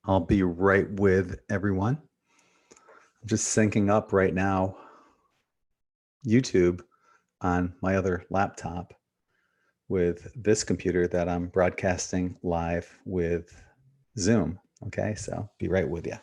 I'll be right with everyone. I'm just syncing up right now YouTube on my other laptop with this computer that I'm broadcasting live with Zoom. Okay, so be right with you.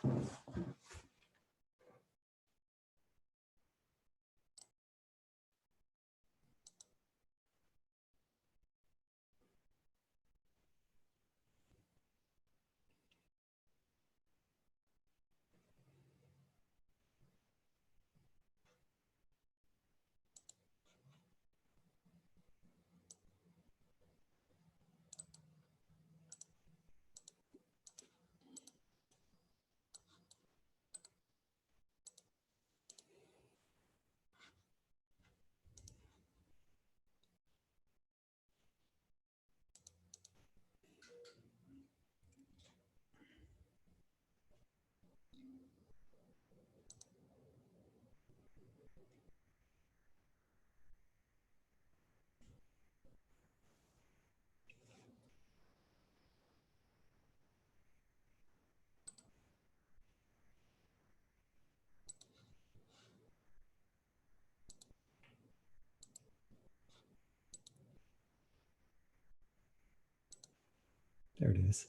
There it is.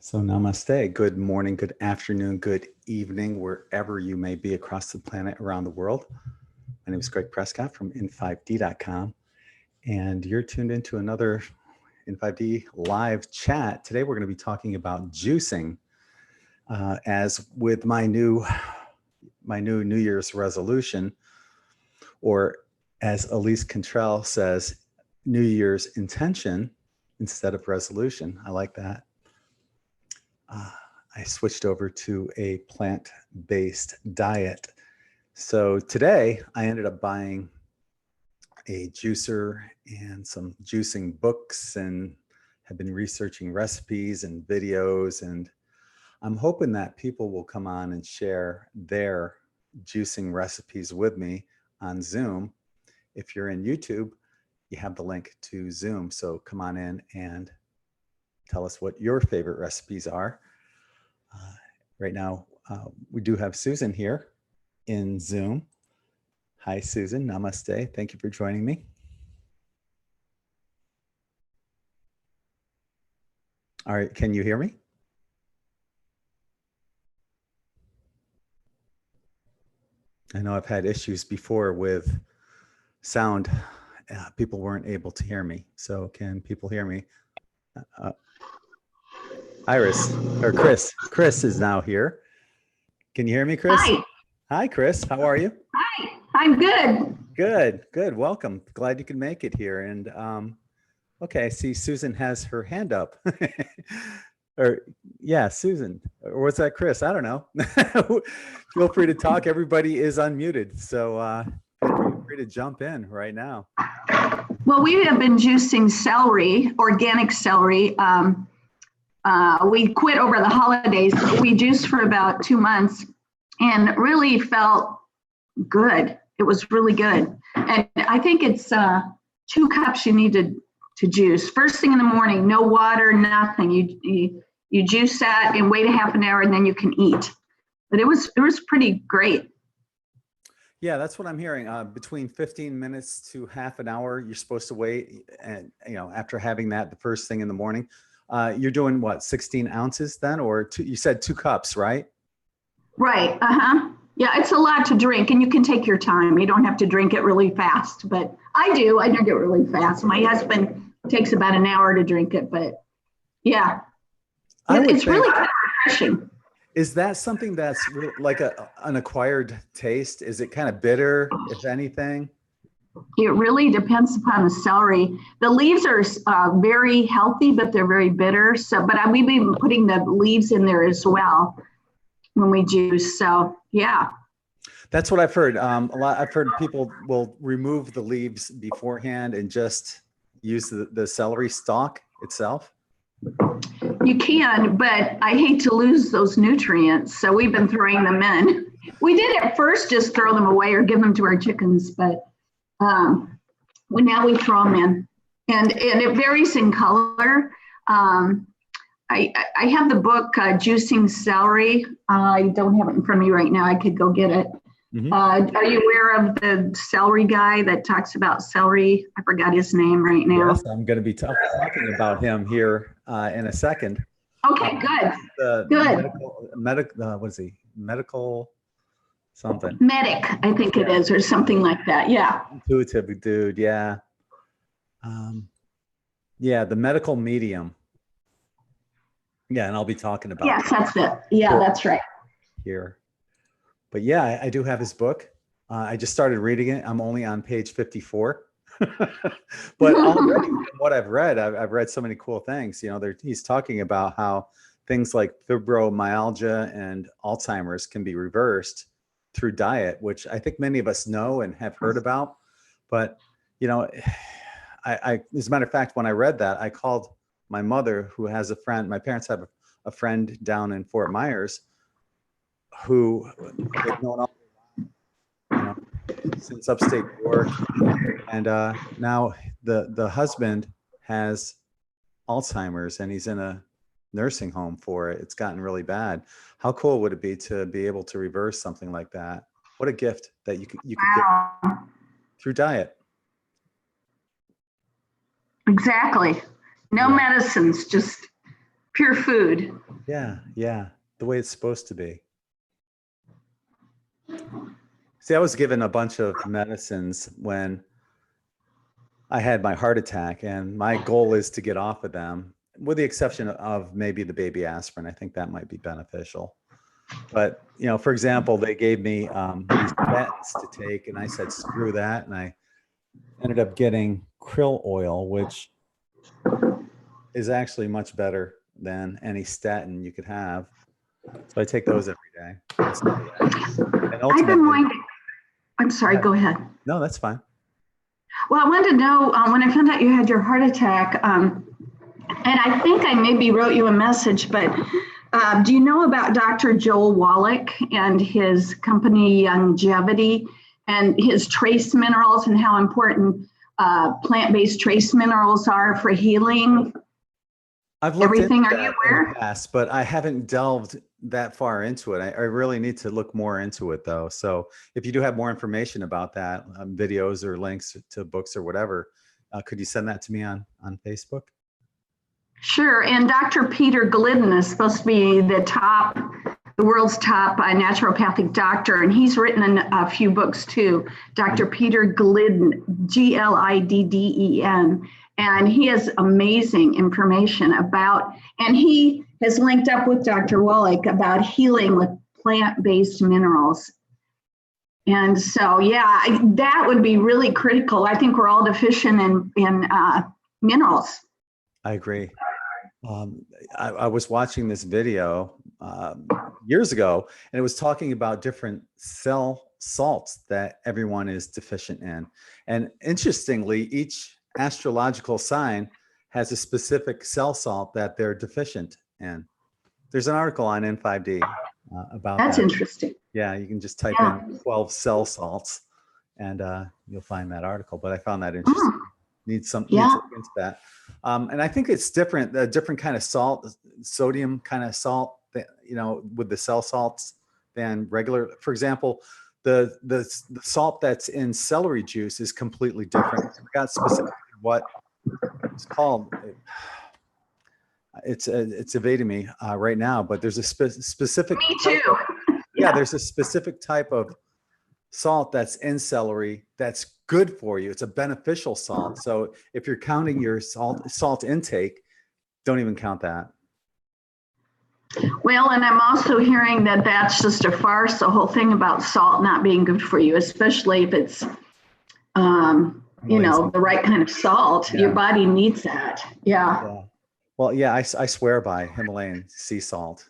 So namaste, good morning, good afternoon, good evening, wherever you may be across the planet, around the world. My name is Greg Prescott from in5d.com, and you're tuned into another In5D live chat. Today we're going to be talking about juicing. As with my new New Year's resolution, or as Elise Cantrell says, New Year's intention instead of resolution. I like that. I switched over to a plant-based diet. So today I ended up buying a juicer and some juicing books and have been researching recipes and videos, and I'm hoping that people will come on and share their juicing recipes with me on Zoom. If you're in YouTube, you have the link to Zoom, so come on in and tell us what your favorite recipes are. Right now, we do have Susan here in Zoom. Hi, Susan. Namaste. Thank you for joining me. All right. Can you hear me? I know I've had issues before with sound. People weren't able to hear me. So can people hear me? Iris, or Chris is now here. Can you hear me, Chris? Hi. Hi, Chris. How are you? Hi, I'm good. Good. Welcome. Glad you can make it here. And okay, I see Susan has her hand up. Or yeah, Susan, or was that Chris? I don't know. Feel free to talk. Everybody is unmuted, so feel free to jump in right now. Well, we have been juicing celery, organic celery. We quit over the holidays. We juiced for about 2 months and really felt good. It was really good. And I think it's 2 cups you need to juice. First thing in the morning, no water, nothing. You juice that and wait a half an hour and then you can eat. But it was pretty great. Yeah, that's what I'm hearing. Between 15 minutes to half an hour, you're supposed to wait. And, after having that the first thing in the morning, you're doing what, 16 ounces then? Or you said 2 cups, right? Right. Yeah, it's a lot to drink and you can take your time. You don't have to drink it really fast, but I drink it really fast. My husband takes about an hour to drink it, but yeah, it's really kind of refreshing. Is that something that's like an acquired taste? Is it kind of bitter, if anything? It really depends upon the celery. The leaves are very healthy, but they're very bitter. So, but we've been putting the leaves in there as well when we juice. So, yeah. That's what I've heard. I've heard people will remove the leaves beforehand and just use the celery stalk itself. You can, but I hate to lose those nutrients. So we've been throwing them in. We did at first just throw them away or give them to our chickens, but now we throw them in. And it varies in color. I have the book, Juicing Celery. I don't have it in front of me right now. I could go get it. Mm-hmm. Are you aware of the celery guy that talks about celery? I forgot his name right now. Yes, I'm going to be talking about him here in a second. Okay, good. Good. What is he? Medical something. Medic, I think it is, or something like that. Yeah. Intuitive dude. Yeah. Yeah, the medical medium. Yeah, and I'll be talking about. Yes, that's it. Yeah, that's right. Here. But yeah, I do have his book. I just started reading it. I'm only on page 54. But already from what I've read so many cool things. You know, he's talking about how things like fibromyalgia and Alzheimer's can be reversed through diet, which I think many of us know and have heard about. But, you know, I as a matter of fact, when I read that, I called my mother, who has a friend. My parents have a friend down in Fort Myers who they've known all, you know, since upstate New York. And now the husband has Alzheimer's and he's in a nursing home for it. It's gotten really bad. How cool would it be to be able to reverse something like that? What a gift that you could get through diet. Exactly. No medicines, just pure food. Yeah, the way it's supposed to be. See, I was given a bunch of medicines when I had my heart attack, and my goal is to get off of them, with the exception of maybe the baby aspirin. I think that might be beneficial. But, you know, for example, they gave me these statins to take, and I said, screw that. And I ended up getting krill oil, which is actually much better than any statin you could have. So I take those every day. And I've been wondering. I'm sorry, go ahead. No, that's fine. Well, I wanted to know when I found out you had your heart attack, and I think I maybe wrote you a message, but do you know about Dr. Joel Wallach and his company Longevity and his trace minerals and how important plant-based trace minerals are for healing? I've looked everything. Into Are you aware? In the past, but I haven't delved that far into it. I really need to look more into it, though. So if you do have more information about that, videos or links to books or whatever, could you send that to me on Facebook? Sure. And Dr. Peter Glidden is supposed to be the world's top naturopathic doctor, and he's written a few books too. Dr. Peter Glidden, Glidden. And he has amazing information about, and he has linked up with Dr. Wallach about healing with plant-based minerals. And so, yeah, that would be really critical. I think we're all deficient in minerals. I agree. I was watching this video years ago, and it was talking about different cell salts that everyone is deficient in. And interestingly, each astrological sign has a specific cell salt that they're deficient in. There's an article on N5D about that. That's interesting. Yeah, you can just type in 12 cell salts and you'll find that article. But I found that interesting. Need to look into that. And I think it's different, a different kind of salt, sodium kind of salt, that, you know, with the cell salts than regular. For example, the salt that's in celery juice is completely different. I forgot specifically what it's called. It's evading me right now, but there's a specific. Me too. Yeah, there's a specific type of salt that's in celery that's good for you. It's a beneficial salt. So if you're counting your salt intake, don't even count that. Well, and I'm also hearing that that's just a farce, the whole thing about salt not being good for you, especially if it's you know, the right kind of salt. Your Yeah. body needs that. Yeah. Yeah. Well, yeah, I swear by Himalayan sea salt.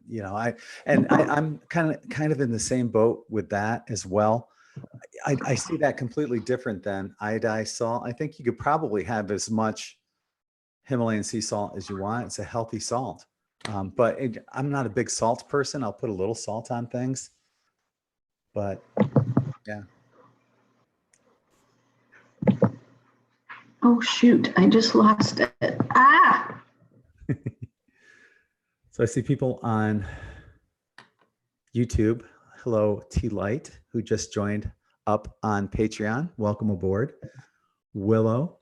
You know, I'm kind of in the same boat with that as well. I see that completely different than iodized salt. I think you could probably have as much Himalayan sea salt as you want. It's a healthy salt. But I'm not a big salt person. I'll put a little salt on things, but yeah. Oh, shoot. I just lost it. Ah, So I see people on YouTube. Hello, T Light, who just joined up on Patreon. Welcome aboard. Willow,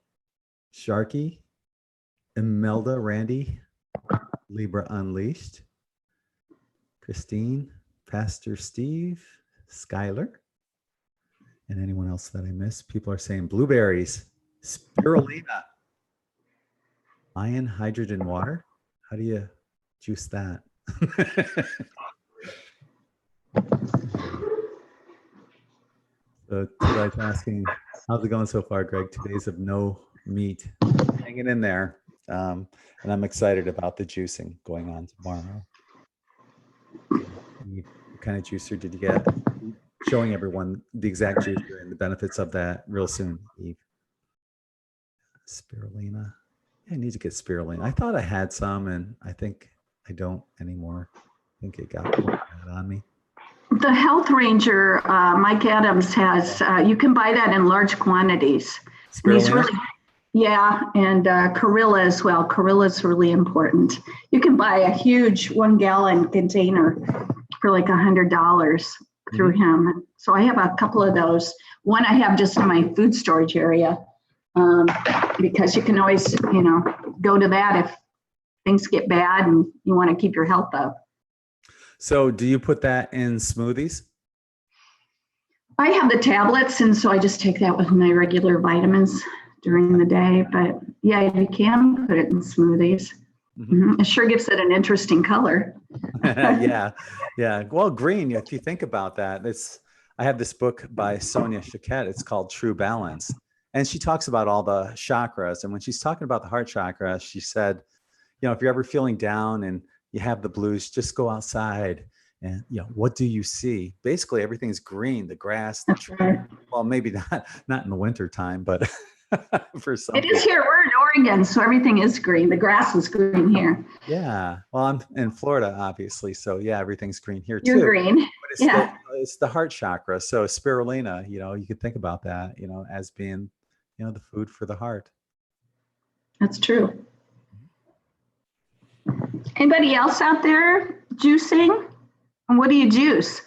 Sharky, Imelda, Randy, Libra Unleashed, Christine, Pastor Steve, Skylar, and anyone else that I missed. People are saying blueberries, spirulina, iron, hydrogen, water. How do you juice that? So T-Light's asking, how's it going so far, Greg? 2 days of no meat. Hanging in there. And I'm excited about the juicing going on tomorrow. What kind of juicer did you get? Showing everyone the exact juicer and the benefits of that real soon, Eve. Spirulina. I need to get spirulina. I thought I had some, and I think I don't anymore. I think it got put on me. the Health Ranger, Mike Adams has, you can buy that in large quantities. And he's Spirulina? really, yeah, and Corilla as well. Corilla is really important. You can buy a huge 1 gallon container for like $100 through him. So I have a couple of those. One I have just in my food storage area, because you can always, you know, go to that if things get bad and you want to keep your health up. So do you put that in smoothies? I have the tablets, and so I just take that with my regular vitamins during the day. But yeah, you can put it in smoothies. It sure gives it an interesting color. Yeah. Well, green, if you think about that, I have this book by Sonia Choquette. It's called True Balance. And she talks about all the chakras. And when she's talking about the heart chakra, she said, you know, if you're ever feeling down and you have the blues, just go outside and, you know, what do you see? Basically, everything's green, the grass, the tree. Right. Well, maybe not in the winter time, but for some It is here. We're in Oregon, so everything is green. The grass is green here. Yeah. Well, I'm in Florida, obviously. So yeah, everything's green here You're too. green. But it's Yeah. it's the heart chakra. So spirulina, you know, you could think about that, you know, as being, you know, the food for the heart. That's true. Anybody else out there juicing? And what do you juice?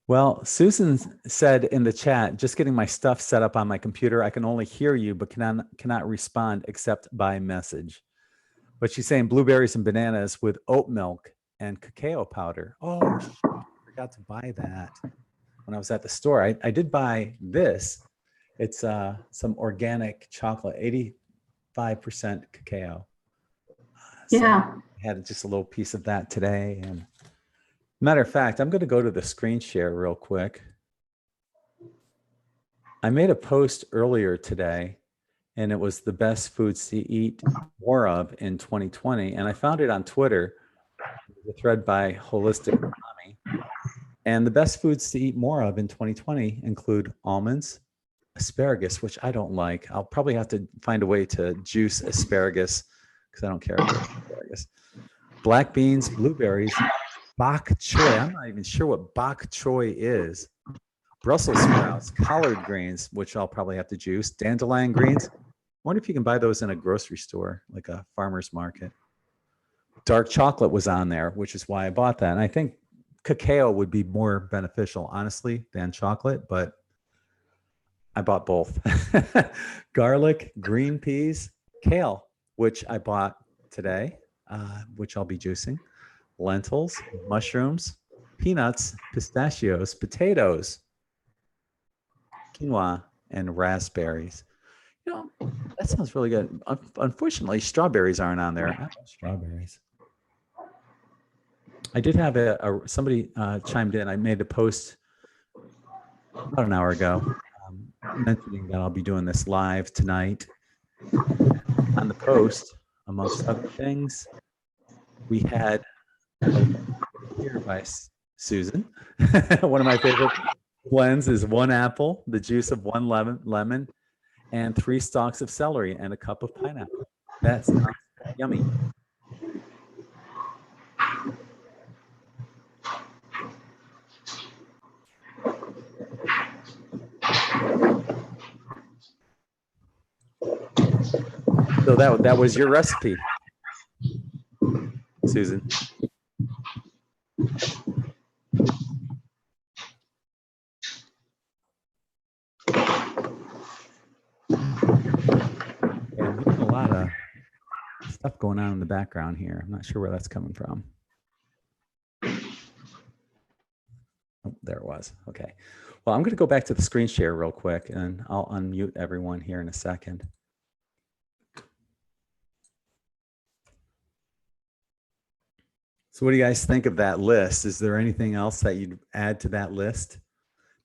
Well, Susan said in the chat, just getting my stuff set up on my computer. I can only hear you, but cannot respond except by message. But she's saying blueberries and bananas with oat milk and cacao powder. Oh, I forgot to buy that when I was at the store. I did buy this. It's some organic chocolate, 85% cacao. So Yeah. I had just a little piece of that today. And matter of fact, I'm going to go to the screen share real quick. I made a post earlier today, and it was the best foods to eat more of in 2020. And I found it on Twitter, a thread by Holistic Mommy. And the best foods to eat more of in 2020 include almonds, asparagus, which I don't like. I'll probably have to find a way to juice asparagus because I don't care about asparagus. Black beans, blueberries, bok choy. I'm not even sure what bok choy is. Brussels sprouts, collard greens, which I'll probably have to juice. Dandelion greens. I wonder if you can buy those in a grocery store, like a farmer's market. Dark chocolate was on there, which is why I bought that. And I think cacao would be more beneficial, honestly, than chocolate, but I bought both. Garlic, green peas, kale, which I bought today, which I'll be juicing. Lentils, mushrooms, peanuts, pistachios, potatoes, quinoa, and raspberries. You know, that sounds really good. Unfortunately, strawberries aren't on there. I love strawberries. I did have somebody chimed in. I made a post about an hour ago mentioning that I'll be doing this live tonight on the post, amongst other things. We had here by Susan. One of my favorite blends is 1 apple, the juice of 1 lemon, and 3 stalks of celery and a cup of pineapple. That sounds yummy. So that was your recipe, Susan. And we have a lot of stuff going on in the background here. I'm not sure where that's coming from. Oh, there it was. Okay. Well, I'm going to go back to the screen share real quick, and I'll unmute everyone here in a second. So what do you guys think of that list? Is there anything else that you'd add to that list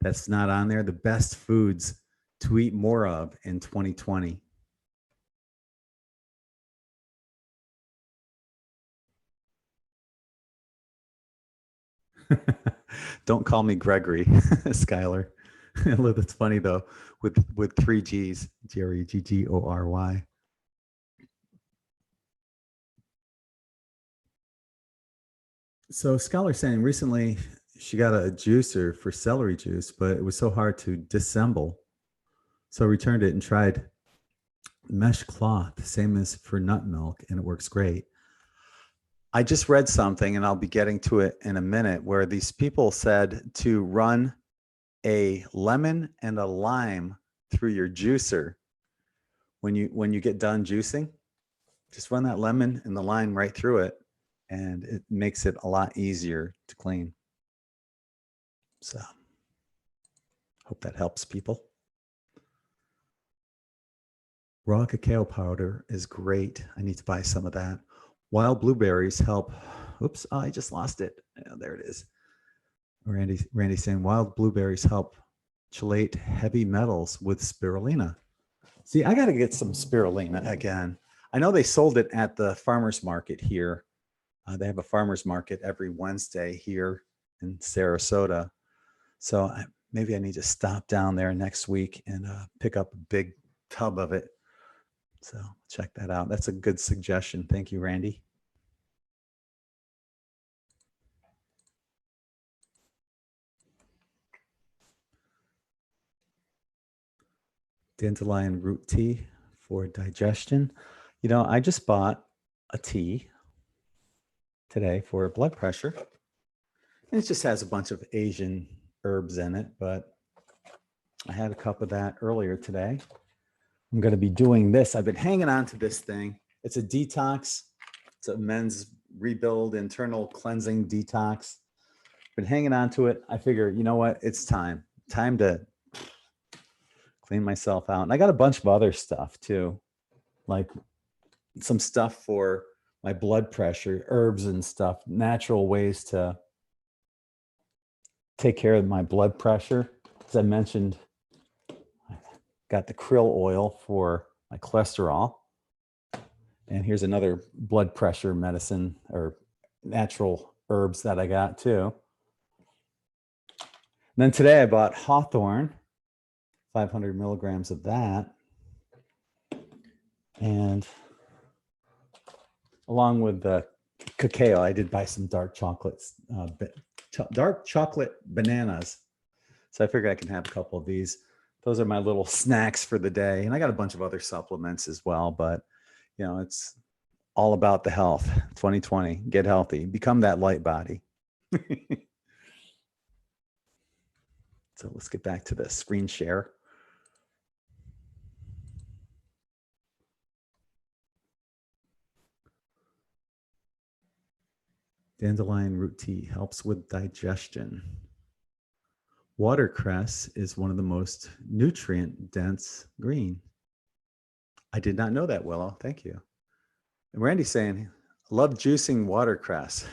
that's not on there? The best foods to eat more of in 2020. Don't call me Gregory, Skylar. That's funny though, with 3 G's, Gregory. So Skylar's saying recently she got a juicer for celery juice, but it was so hard to disassemble. So I returned it and tried mesh cloth, same as for nut milk, and it works great. I just read something, and I'll be getting to it in a minute, where these people said to run a lemon and a lime through your juicer when you get done juicing. Just run that lemon and the lime right through it, and it makes it a lot easier to clean. So hope that helps people. Raw cacao powder is great. I need to buy some of that. Wild blueberries help. Oops, oh, I just lost it. Oh, there it is. Randy saying wild blueberries help chelate heavy metals with spirulina. See, I got to get some spirulina again. I know they sold it at the farmer's market here. They have a farmer's market every Wednesday here in Sarasota. So maybe I need to stop down there next week and pick up a big tub of it. So check that out. That's a good suggestion. Thank you, Randy. Dandelion root tea for digestion. You know, I just bought a tea today for blood pressure. And it just has a bunch of Asian herbs in it, but I had a cup of that earlier today. I'm going to be doing this. I've been hanging on to this thing. It's a detox. It's a men's rebuild internal cleansing detox. Been hanging on to it. I figure, you know what? It's time to clean myself out. And I got a bunch of other stuff too, like some stuff for my blood pressure, herbs and stuff, natural ways to take care of my blood pressure. As I mentioned, I got the krill oil for my cholesterol. And here's another blood pressure medicine or natural herbs that I got too. And then today I bought hawthorn, 500 milligrams of that. And along with the cacao, I did buy some dark chocolate bananas. So I figured I can have a couple of these. Those are my little snacks for the day. And I got a bunch of other supplements as well, but you know, it's all about the health. 2020, get healthy, become that light body. So let's get back to the screen share. Dandelion root tea helps with digestion. Watercress is one of the most nutrient-dense green. I did not know that, Willow. Thank you. And Randy's saying, love juicing watercress.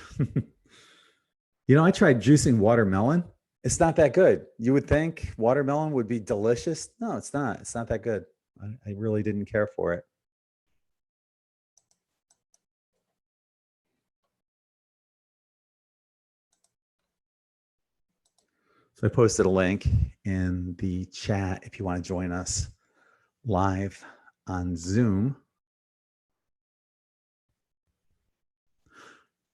You know, I tried juicing watermelon. It's not that good. You would think watermelon would be delicious. No, it's not. It's not that good. I really didn't care for it. So I posted a link in the chat if you want to join us live on Zoom.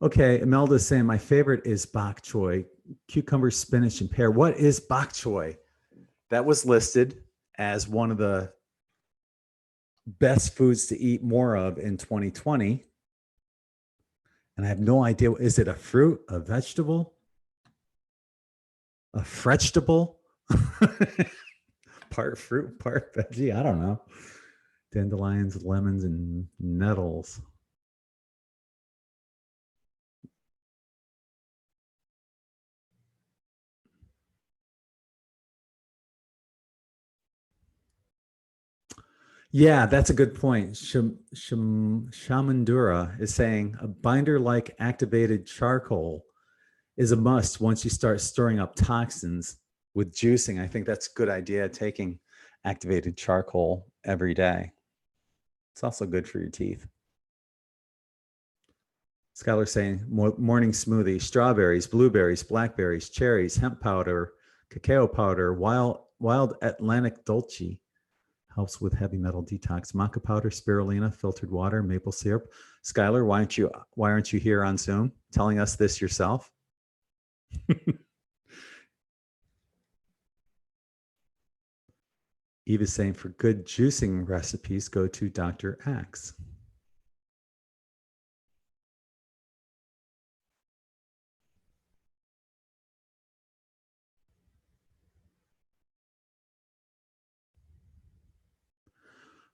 Okay, Imelda's saying my favorite is bok choy, cucumber, spinach, and pear. What is bok choy? That was listed as one of the best foods to eat more of in 2020. And I have no idea. Is it a fruit, a vegetable, a vegetable? Part fruit, part veggie? I don't know. Dandelions, lemons, and nettles. Yeah, that's a good point. Shamandura is saying a binder-like activated charcoal is a must once you start stirring up toxins with juicing. I think that's a good idea, taking activated charcoal every day. It's also good for your teeth. Skylar's saying morning smoothie, strawberries, blueberries, blackberries, cherries, hemp powder, cacao powder, wild Atlantic Dulce. Helps with heavy metal detox. Maca powder, spirulina, filtered water, maple syrup. Skylar, why aren't you here on Zoom telling us this yourself? Eva's saying for good juicing recipes, go to Dr. Axe.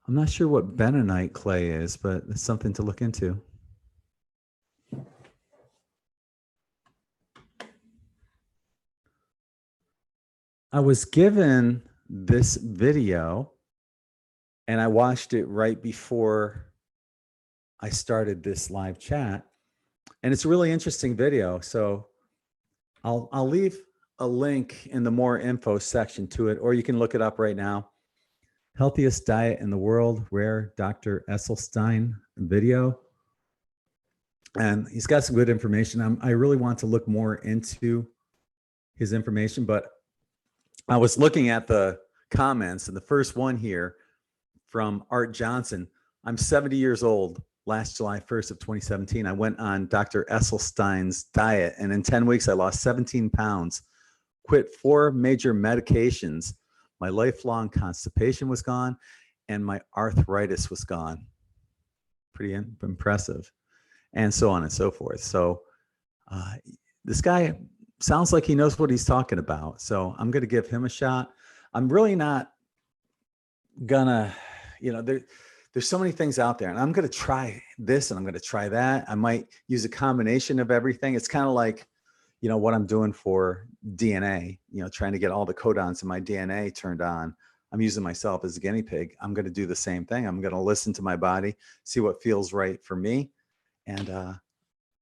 I'm not sure what bentonite clay is, but it's something to look into. I was given this video and I watched it right before I started this live chat. And it's a really interesting video. So I'll leave a link in the more info section to it, or you can look it up right now. Healthiest diet in the world, rare Dr. Esselstyn video. And he's got some good information. I really want to look more into his information, but I was looking at the comments, and the first one here from Art Johnson. I'm 70 years old. Last July 1st of 2017, I went on Dr. Esselstyn's diet, and in 10 weeks, I lost 17 pounds, quit 4 major medications. My lifelong constipation was gone, and my arthritis was gone. Pretty impressive, and so on and so forth. So this guy sounds like he knows what he's talking about. So I'm going to give him a shot. I'm really not gonna, there's so many things out there, and I'm going to try this and I'm going to try that. I might use a combination of everything. It's kind of like, what I'm doing for DNA, trying to get all the codons in my DNA turned on. I'm using myself as a guinea pig. I'm going to do the same thing. I'm going to listen to my body, see what feels right for me. And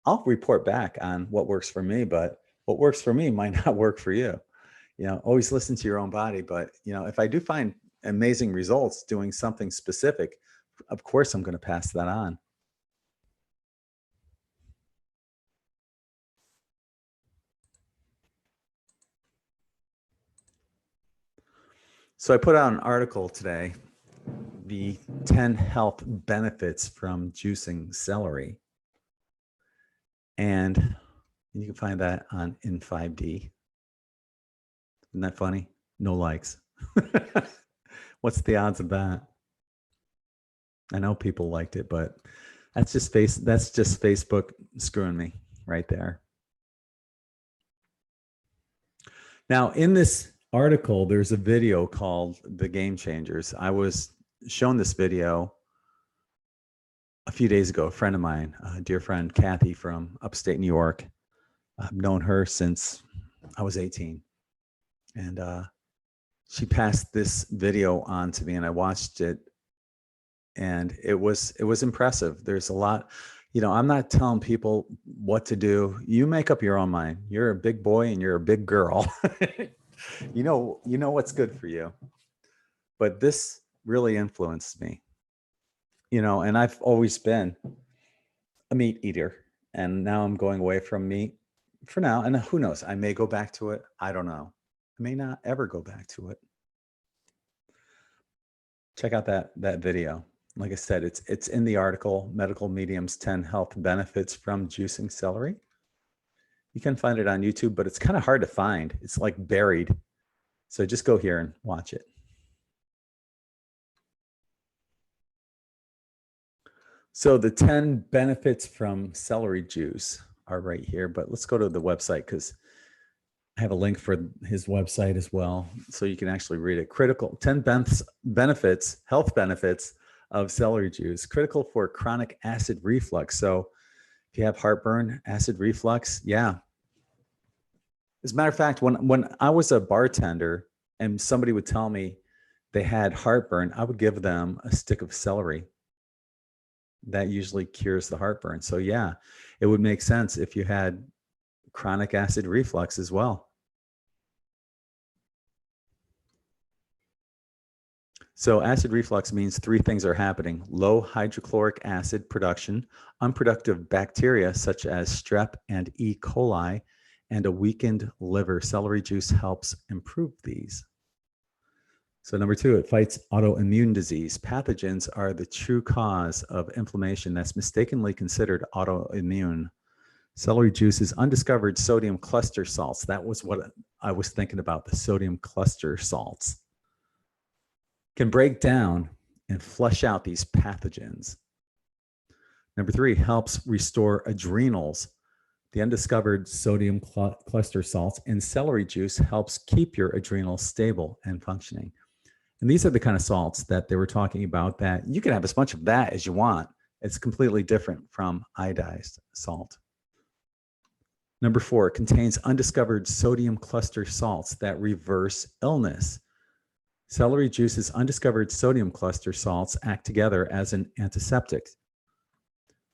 I'll report back on what works for me, but what works for me might not work for you. Always listen to your own body. But, if I do find amazing results doing something specific, of course, I'm going to pass that on. So I put out an article today, the 10 health benefits from juicing celery. And you can find that on In5D. Isn't that funny? No likes. What's the odds of that? I know people liked it, but that's just Facebook screwing me right there. Now, in this article, there's a video called The Game Changers. I was shown this video a few days ago. A friend of mine, a dear friend, Kathy from upstate New York. I've known her since I was 18. And she passed this video on to me, and I watched it, and it was impressive. There's a lot, I'm not telling people what to do. You make up your own mind. You're a big boy and you're a big girl. You know what's good for you. But this really influenced me, and I've always been a meat eater. And now I'm going away from meat for now. And who knows? I may go back to it. I don't know. I may not ever go back to it. Check out that video. Like I said, it's in the article, Medical Medium's 10 Health Benefits from Juicing Celery. You can find it on YouTube, but it's kind of hard to find. It's like buried. So just go here and watch it. So the 10 benefits from celery juice are right here, but let's go to the website because I have a link for his website as well. So you can actually read it. Critical 10 benefits, health benefits of celery juice, critical for chronic acid reflux. So if you have heartburn, acid reflux, yeah. As a matter of fact, when I was a bartender and somebody would tell me they had heartburn, I would give them a stick of celery. That usually cures the heartburn. So yeah, it would make sense if you had chronic acid reflux as well. So acid reflux means three things are happening: low hydrochloric acid production, unproductive bacteria such as strep and E. coli, and a weakened liver. Celery juice helps improve these. So number 2, it fights autoimmune disease. Pathogens are the true cause of inflammation that's mistakenly considered autoimmune. Celery juice is undiscovered sodium cluster salts. That was what I was thinking about, the sodium cluster salts. Can break down and flush out these pathogens. Number 3, helps restore adrenals. The undiscovered sodium cluster salts in celery juice helps keep your adrenals stable and functioning. And these are the kind of salts that they were talking about that you can have as much of that as you want. It's completely different from iodized salt. Number 4, contains undiscovered sodium cluster salts that reverse illness. Celery juice's undiscovered sodium cluster salts act together as an antiseptic.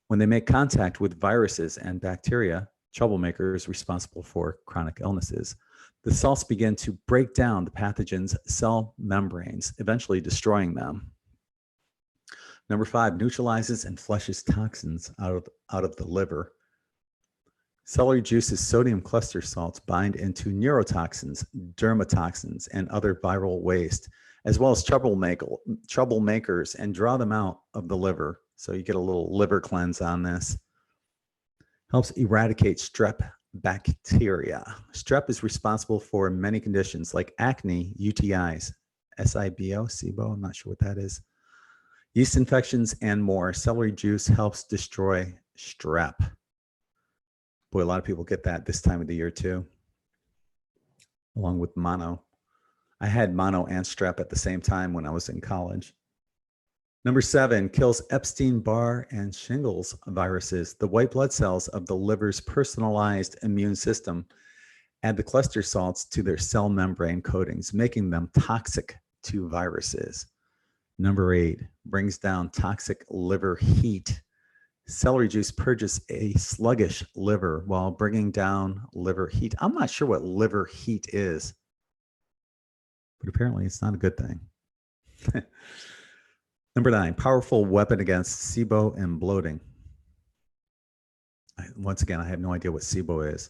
When they make contact with viruses and bacteria, troublemakers responsible for chronic illnesses, the salts begin to break down the pathogen's cell membranes, eventually destroying them. Number 5, neutralizes and flushes toxins out of the liver. Celery juice's sodium cluster salts bind into neurotoxins, dermatoxins, and other viral waste, as well as troublemakers, and draw them out of the liver. So you get a little liver cleanse on this. Helps eradicate strep bacteria. Strep is responsible for many conditions like acne, UTIs, SIBO, I'm not sure what that is, yeast infections, and more. Celery juice helps destroy strep. Boy, a lot of people get that this time of the year too, along with mono. I had mono and strep at the same time when I was in college. Number 7, kills Epstein-Barr and shingles viruses. The white blood cells of the liver's personalized immune system add the cluster salts to their cell membrane coatings, making them toxic to viruses. Number 8, brings down toxic liver heat. Celery juice purges a sluggish liver while bringing down liver heat. I'm not sure what liver heat is, but apparently it's not a good thing. Number 9, powerful weapon against SIBO and bloating. Once again, I have no idea what SIBO is.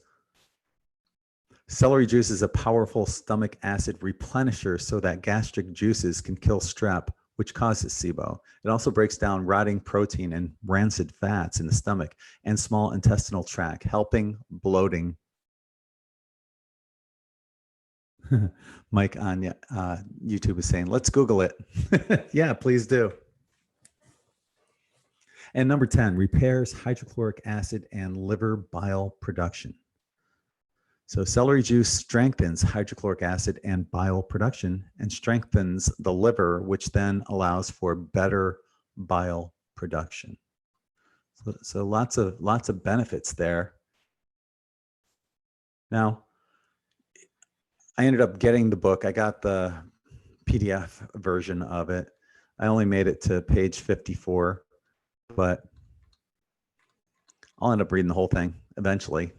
Celery juice is a powerful stomach acid replenisher so that gastric juices can kill strep, which causes SIBO. It also breaks down rotting protein and rancid fats in the stomach and small intestinal tract, helping bloating. Mike on YouTube is saying, let's Google it. Yeah, please do. And number 10, repairs hydrochloric acid and liver bile production. So celery juice strengthens hydrochloric acid and bile production and strengthens the liver, which then allows for better bile production. So lots of benefits there. Now, I ended up getting the book. I got the PDF version of it. I only made it to page 54, but I'll end up reading the whole thing eventually.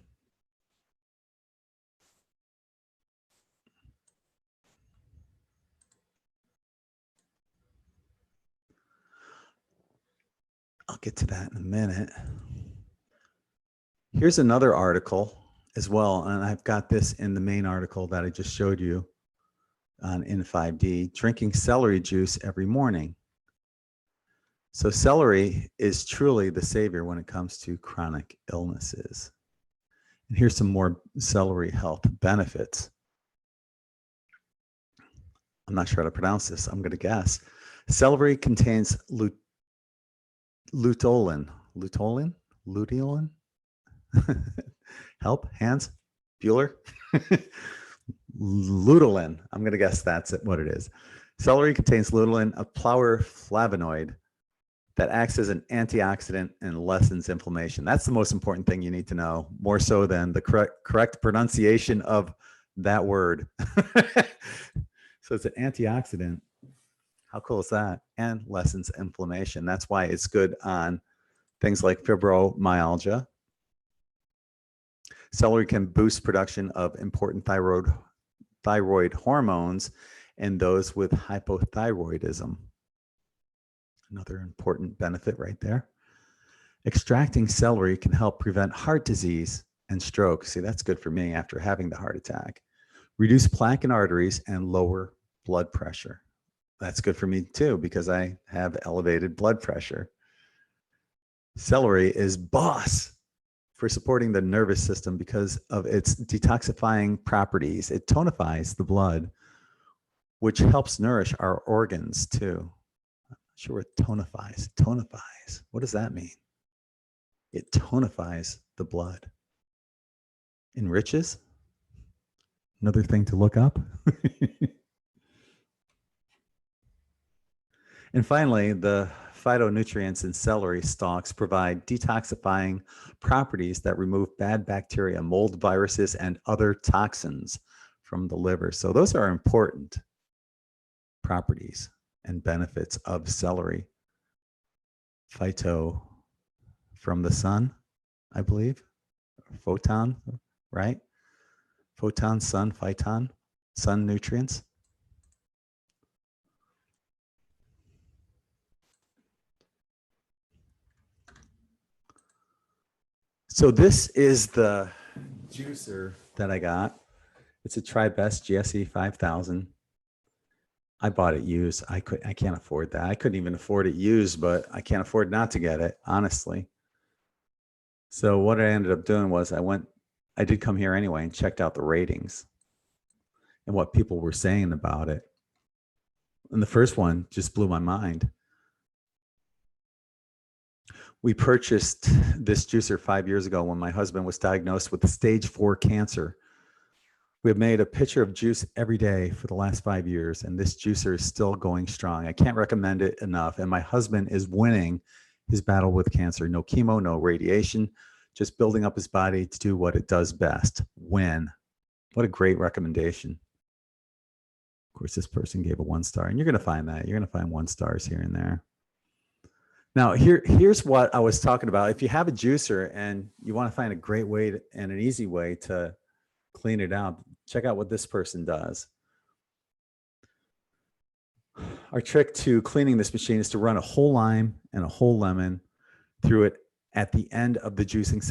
I'll get to that in a minute. Here's another article as well, and I've got this in the main article that I just showed you on In5D, drinking celery juice every morning. So celery is truly the savior when it comes to chronic illnesses. And here's some more celery health benefits. I'm not sure how to pronounce this. I'm going to guess. Celery contains luteolin. Luteolin? Luteolin? Help? Hands? Bueller? Luteolin. I'm going to guess that's what it is. Celery contains luteolin, a flavonoid that acts as an antioxidant and lessens inflammation. That's the most important thing you need to know, more so than the correct pronunciation of that word. So it's an antioxidant. How cool is that? And lessens inflammation. That's why it's good on things like fibromyalgia. Celery can boost production of important thyroid hormones in those with hypothyroidism. Another important benefit right there. Extracting celery can help prevent heart disease and stroke. See, that's good for me after having the heart attack. Reduce plaque in arteries and lower blood pressure. That's good for me too, because I have elevated blood pressure. Celery is boss for supporting the nervous system because of its detoxifying properties. It tonifies the blood, which helps nourish our organs too. Sure, what tonifies. Tonifies. What does that mean? It tonifies the blood. Enriches? Another thing to look up. And finally, the phytonutrients in celery stalks provide detoxifying properties that remove bad bacteria, mold, viruses, and other toxins from the liver. So those are important properties and benefits of celery. Phyto from the sun, I believe. Photon, right? Photon, sun, phyton, sun nutrients. So this is the juicer that I got. It's a Tribest GSE 5000. I bought it used. I can't afford that. I couldn't even afford it used, but I can't afford not to get it, honestly. So what I ended up doing was I did come here anyway and checked out the ratings and what people were saying about it. And the first one just blew my mind. We purchased this juicer 5 years ago when my husband was diagnosed with stage 4 cancer. We have made a pitcher of juice every day for the last 5 years, and this juicer is still going strong. I can't recommend it enough. And my husband is winning his battle with cancer. No chemo, no radiation, just building up his body to do what it does best, win. What a great recommendation. Of course, this person gave a 1 star, and you're going to find that. You're going to find 1 stars here and there. Now, here's what I was talking about. If you have a juicer and you want to find a great way and an easy way to clean it out, check out what this person does. Our trick to cleaning this machine is to run a whole lime and a whole lemon through it at the end of the juicing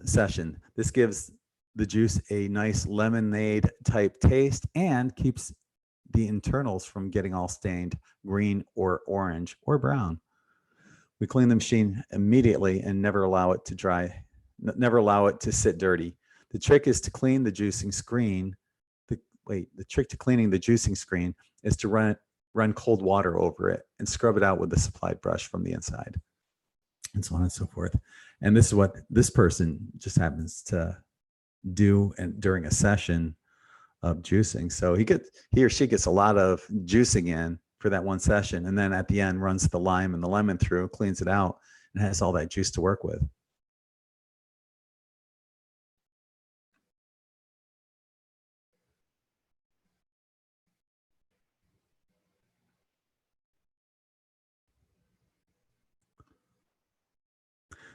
session. This gives the juice a nice lemonade type taste and keeps the internals from getting all stained green or orange or brown. We clean the machine immediately and never allow it to dry, never allow it to sit dirty. The trick is to clean the juicing screen. The trick to cleaning the juicing screen is to run cold water over it and scrub it out with a supplied brush from the inside, and so on and so forth. And this is what this person just happens to do during a session of juicing. So he or she gets a lot of juicing in for that one session, and then at the end runs the lime and the lemon through, cleans it out, and has all that juice to work with.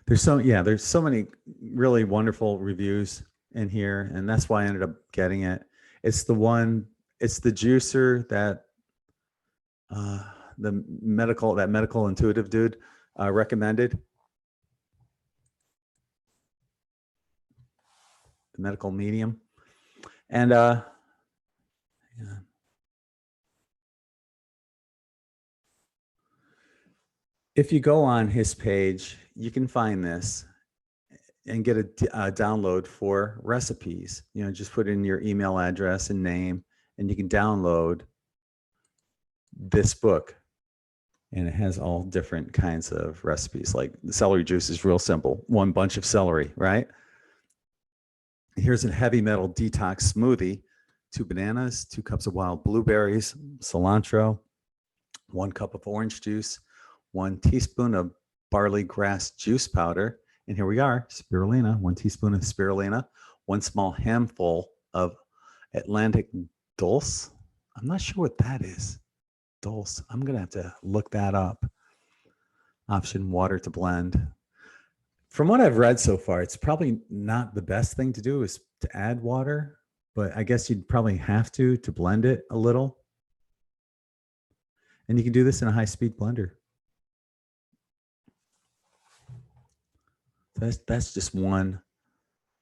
there's so many really wonderful reviews in here, and that's why I ended up getting it. It's the juicer that the medical intuitive dude recommended. The medical medium. And yeah. If you go on his page, you can find this and get a download for recipes. You know, just put in your email address and name, and you can download this book. And it has all different kinds of recipes. Like the celery juice is real simple. 1 bunch of celery, right? Here's a heavy metal detox smoothie. 2 bananas, 2 cups of wild blueberries, cilantro, 1 cup of orange juice, 1 teaspoon of barley grass juice powder. And here we are, spirulina, 1 teaspoon of spirulina, 1 small handful of Atlantic dulse. I'm not sure what that is. Dulse. I'm going to have to look that up. Option water to blend. From what I've read so far, it's probably not the best thing to do is to add water, but I guess you'd probably have to blend it a little. And you can do this in a high-speed blender. That's just one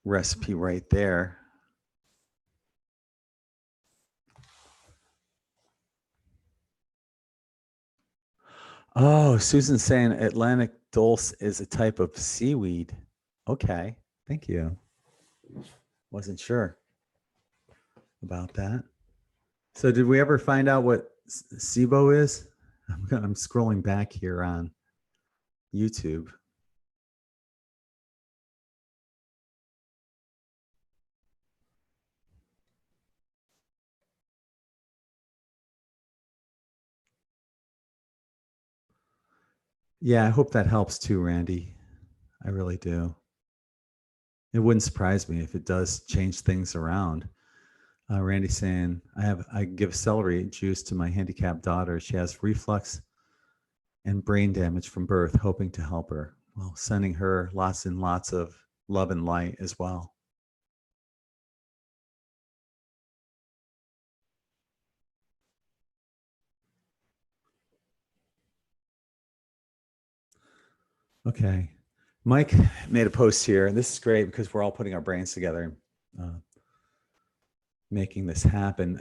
recipe right there. Oh, Susan's saying Atlantic dulse is a type of seaweed. Okay, thank you. Wasn't sure about that. So did we ever find out what SIBO is? I'm scrolling back here on YouTube. Yeah, I hope that helps too, Randy. I really do. It wouldn't surprise me if it does change things around. Randy saying, I give celery juice to my handicapped daughter. She has reflux and brain damage from birth, hoping to help her. Well, sending her lots and lots of love and light as well. Okay. Mike made a post here, and this is great because we're all putting our brains together, making this happen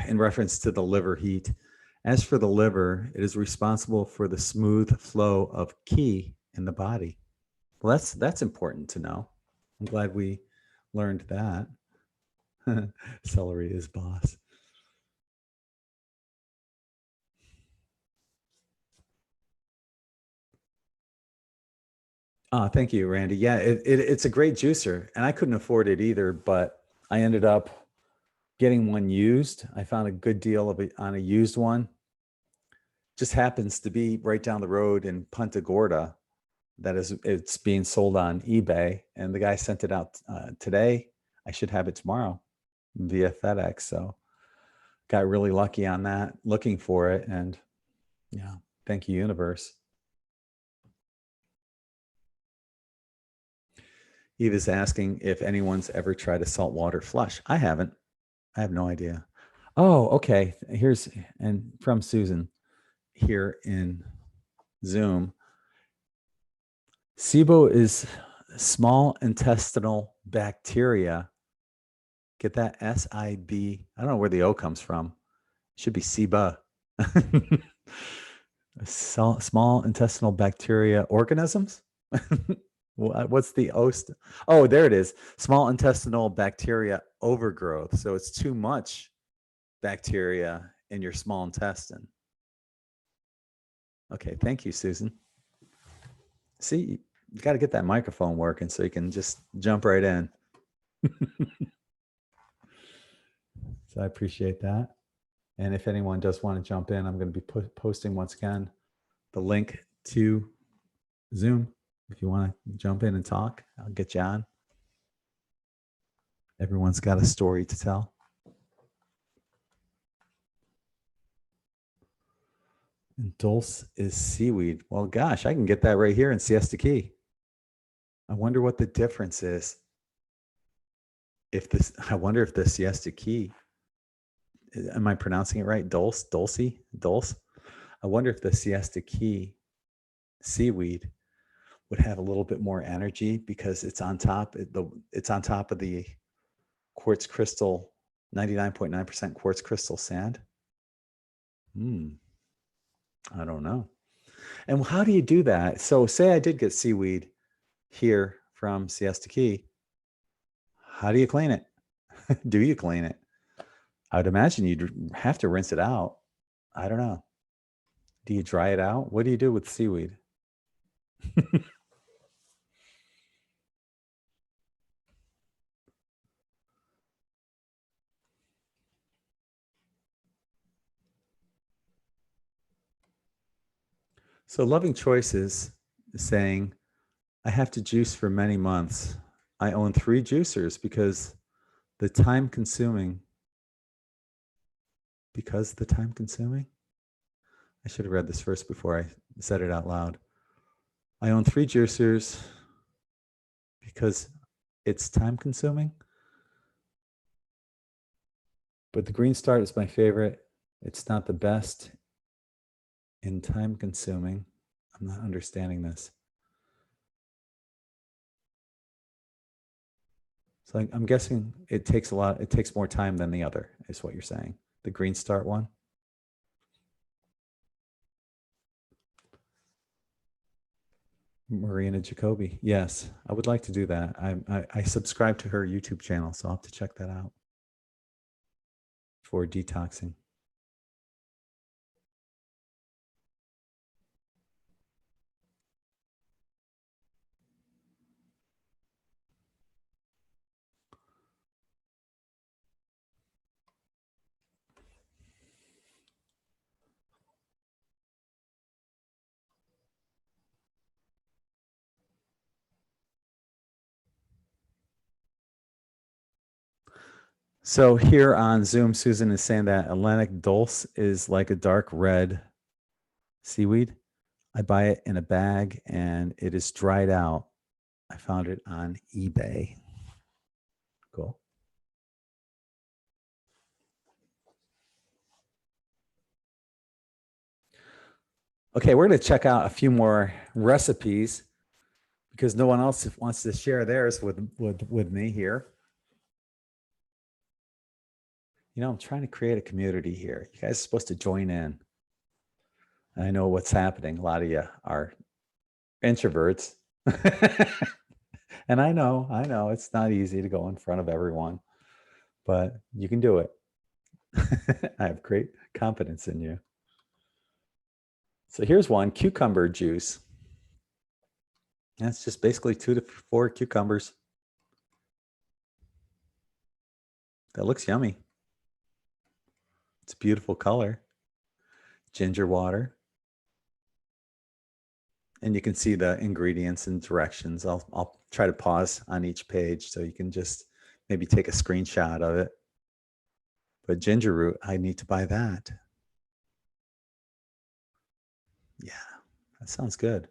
in reference to the liver heat. As for the liver, it is responsible for the smooth flow of qi in the body. Well, that's important to know. I'm glad we learned that. Celery is boss. Thank you, Randy. Yeah, it's a great juicer, and I couldn't afford it either, but I ended up getting one used. I found a good deal of it on a used one. Just happens to be right down the road in Punta Gorda. It's being sold on eBay, and the guy sent it out today. I should have it tomorrow via FedEx. So got really lucky on that, looking for it, and yeah, thank you, universe. Eve is asking if anyone's ever tried a saltwater flush. I haven't. I have no idea. Oh, okay. And from Susan here in Zoom. SIBO is small intestinal bacteria. Get that? S-I-B. I don't know where the O comes from. It should be SIBA. Small intestinal bacteria organisms. What's the O? Oh, there it is. Small intestinal bacteria overgrowth. So it's too much bacteria in your small intestine. Okay, thank you, Susan. See, you got to get that microphone working so you can just jump right in. So I appreciate that. And if anyone does want to jump in, I'm going to be posting once again the link to Zoom. If you want to jump in and talk, I'll get you on. Everyone's got a story to tell. And dulse is seaweed. Well, gosh, I can get that right here in Siesta Key. I wonder what the difference is. If this, I wonder if the siesta key, am I pronouncing it right? Dulce? I wonder if the siesta key seaweed would have a little bit more energy because it's on top. It's on top of the quartz crystal, 99.9% quartz crystal sand. I don't know. And how do you do that? So say I did get seaweed here from Siesta Key. How do you clean it? Do you clean it? I would imagine you'd have to rinse it out. I don't know. Do you dry it out? What do you do with seaweed? So Loving Choices is saying, I have to juice for many months. I own 3 juicers because the time consuming. I should have read this first before I said it out loud. I own 3 juicers because it's time consuming. But the Green Start is my favorite. It's not the best in time consuming. I'm not understanding this. So I'm guessing it takes more time than the other, is what you're saying. The Green Start one. Marina Jacoby. Yes, I would like to do that. I subscribe to her YouTube channel, so I'll have to check that out for detoxing. So here on Zoom, Susan is saying that Atlantic Dulce is like a dark red seaweed. I buy it in a bag and it is dried out. I found it on eBay. Cool. Okay, we're going to check out a few more recipes because no one else wants to share theirs with me here. You know, I'm trying to create a community here. You guys are supposed to join in. I know what's happening. A lot of you are introverts. And I know it's not easy to go in front of everyone, but you can do it. I have great confidence in you. So here's one, cucumber juice. That's just basically 2 to 4 cucumbers. That looks yummy. It's a beautiful color. Ginger water. And you can see the ingredients and directions. I'll try to pause on each page so you can just maybe take a screenshot of it. But ginger root, I need to buy that. Yeah, that sounds good.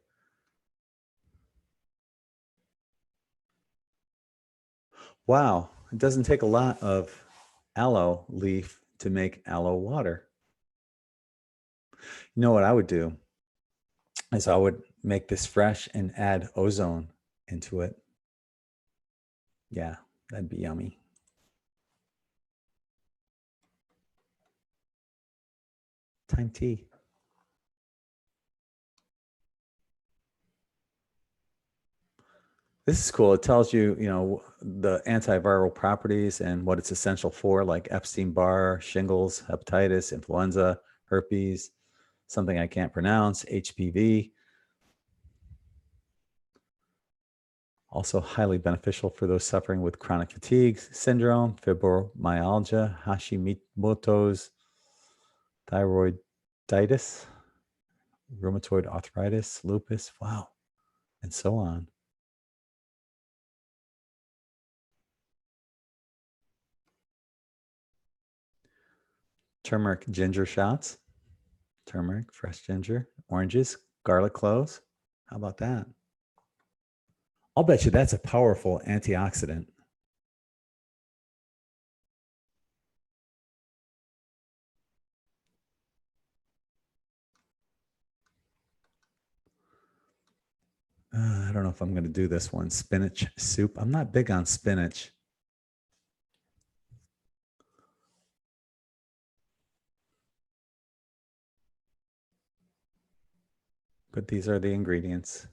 Wow, it doesn't take a lot of aloe leaf to make aloe water. You know what I would do is I would make this fresh and add ozone into it. Yeah, that'd be yummy. Time tea. This is cool. It tells you, the antiviral properties and what it's essential for, like Epstein-Barr, shingles, hepatitis, influenza, herpes, something I can't pronounce, HPV. Also highly beneficial for those suffering with chronic fatigue syndrome, fibromyalgia, Hashimoto's, thyroiditis, rheumatoid arthritis, lupus, wow, and so on. Turmeric ginger shots, turmeric, fresh ginger, oranges, garlic cloves. How about that? I'll bet you that's a powerful antioxidant. I don't know if I'm going to do this one. Spinach soup. I'm not big on spinach. But these are the ingredients.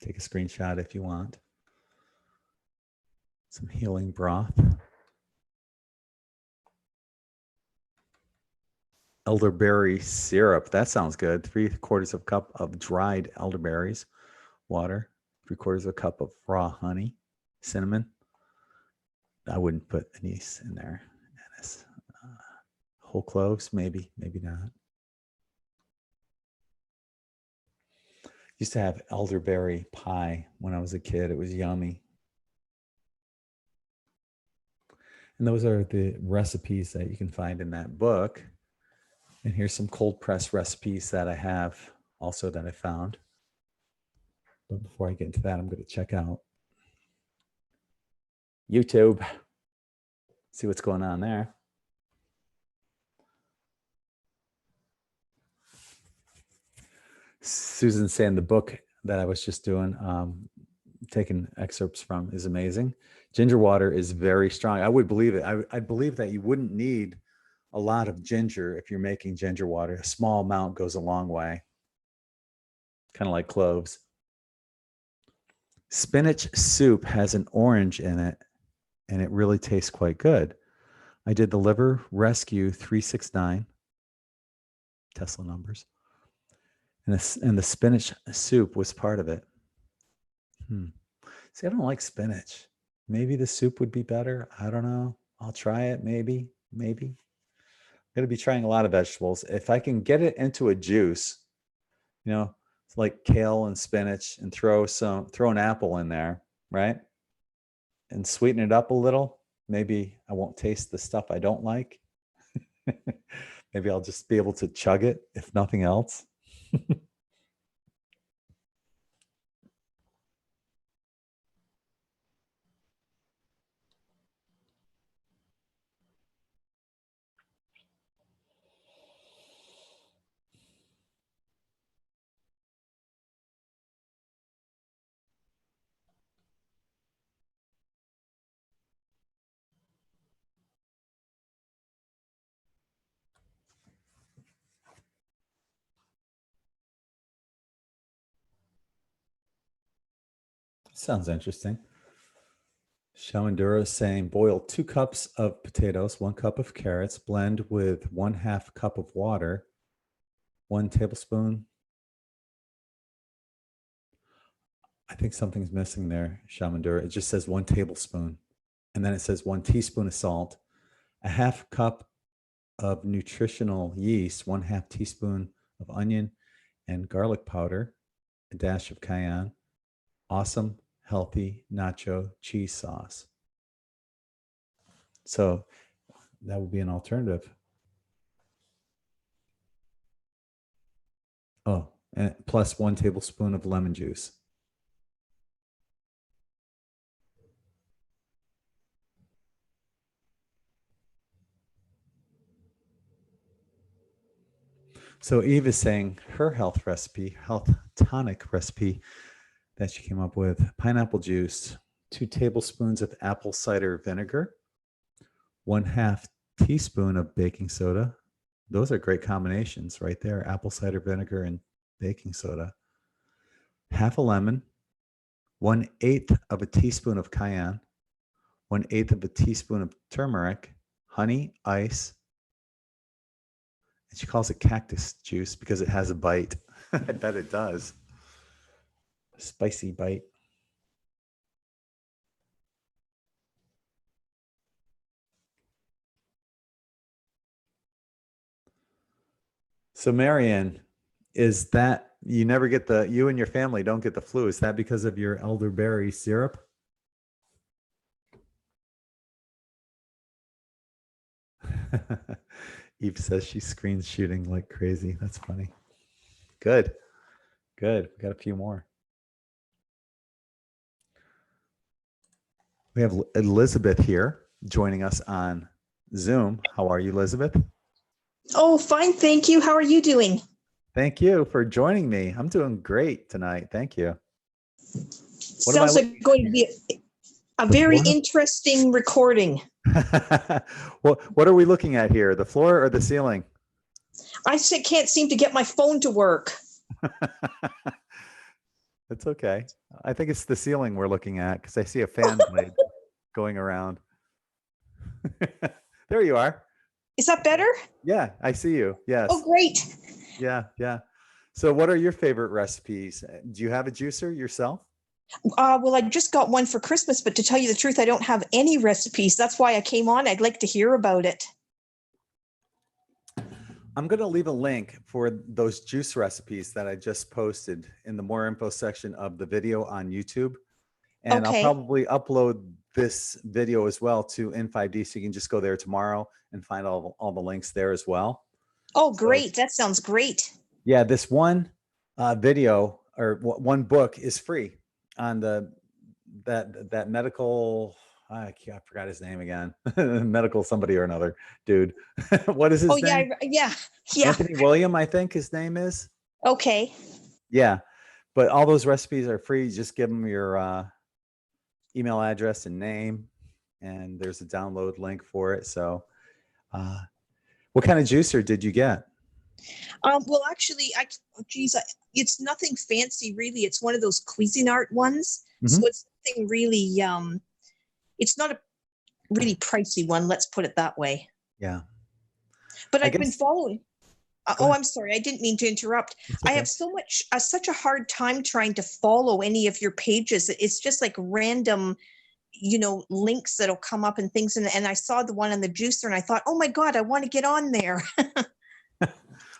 Take a screenshot if you want. Some healing broth. Elderberry syrup. That sounds good. 3/4 of a cup of dried elderberries. Water. 3/4 of a cup of raw honey. Cinnamon. I wouldn't put anise in there. Anise. Whole cloves, maybe, maybe not. Used to have elderberry pie when I was a kid. It was yummy. And those are the recipes that you can find in that book. And here's some cold press recipes that I have also that I found. But before I get into that, I'm going to check out YouTube. See what's going on there. Susan's saying the book that I was just doing, taking excerpts from, is amazing. Ginger water is very strong. I would believe it. I believe that you wouldn't need a lot of ginger if you're making ginger water. A small amount goes a long way. Kind of like cloves. Spinach soup has an orange in it, and it really tastes quite good. I did the Liver Rescue 369, Tesla numbers. And the spinach soup was part of it. See, I don't like spinach. Maybe the soup would be better. I don't know. I'll try it. Maybe. I'm going to be trying a lot of vegetables. If I can get it into a juice, it's like kale and spinach, and throw an apple in there, right? And sweeten it up a little. Maybe I won't taste the stuff I don't like. Maybe I'll just be able to chug it, if nothing else. Sounds interesting. Shamandura is saying boil 2 cups of potatoes, 1 cup of carrots, blend with 1/2 cup of water, 1 tablespoon. I think something's missing there, Shamandura. It just says 1 tablespoon. And then it says 1 teaspoon of salt, a 1/2 cup of nutritional yeast, 1/2 teaspoon of onion and garlic powder, a dash of cayenne, awesome healthy nacho cheese sauce. So that would be an alternative. Oh, and plus 1 tablespoon of lemon juice. So Eve is saying her health tonic recipe that she came up with: pineapple juice, 2 tablespoons of apple cider vinegar, 1/2 teaspoon of baking soda. Those are great combinations right there. Apple cider vinegar and baking soda. 1/2 a lemon, 1/8 of a teaspoon of cayenne, 1/8 of a teaspoon of turmeric, honey, ice. And she calls it cactus juice because it has a bite. I bet it does. A spicy bite. So Marianne, is that you never get you and your family don't get the flu? Is that because of your elderberry syrup? Eve says she's screen shooting like crazy. That's funny. Good. We got a few more. We have Elizabeth here joining us on Zoom. How are you, Elizabeth? Oh, fine. Thank you. How are you doing? Thank you for joining me. I'm doing great tonight. Thank you. What am I Sounds like going to be a very floor? interesting recording. Well, what are we looking at here? The floor or the ceiling? Can't seem to get my phone to work. It's okay. I think it's the ceiling we're looking at because I see a fan blade going around. There you are. Is that better? Yeah, I see you. Yes. Oh, great. Yeah, yeah. So what are your favorite recipes? Do you have a juicer yourself? Well, I just got one for Christmas, but to tell you the truth, I don't have any recipes. That's why I came on. I'd like to hear about it. I'm going to leave a link for those juice recipes that I just posted in the more info section of the video on YouTube. And Okay. I'll probably upload this video as well to In5D, so you can just go there tomorrow and find all the links there as well. Oh, great. That sounds great. Yeah, this one video or one book is free on that medical. I forgot his name again. Medical somebody or another dude. What is his Oh, name? yeah. Anthony William, I think his name is. Okay. Yeah, but all those recipes are free. You just give them your email address and name, and there's a download link for it. So, what kind of juicer did you get? Well, actually, it's nothing fancy, really. It's one of those Cuisinart ones. So it's something really, it's not a really pricey one. Let's put it that way. Yeah. But I've been following. Oh, I'm sorry. I didn't mean to interrupt. Okay. I have such a hard time trying to follow any of your pages. It's just like random, links that'll come up and things. And I saw the one on the juicer and I thought, oh my God, I want to get on there.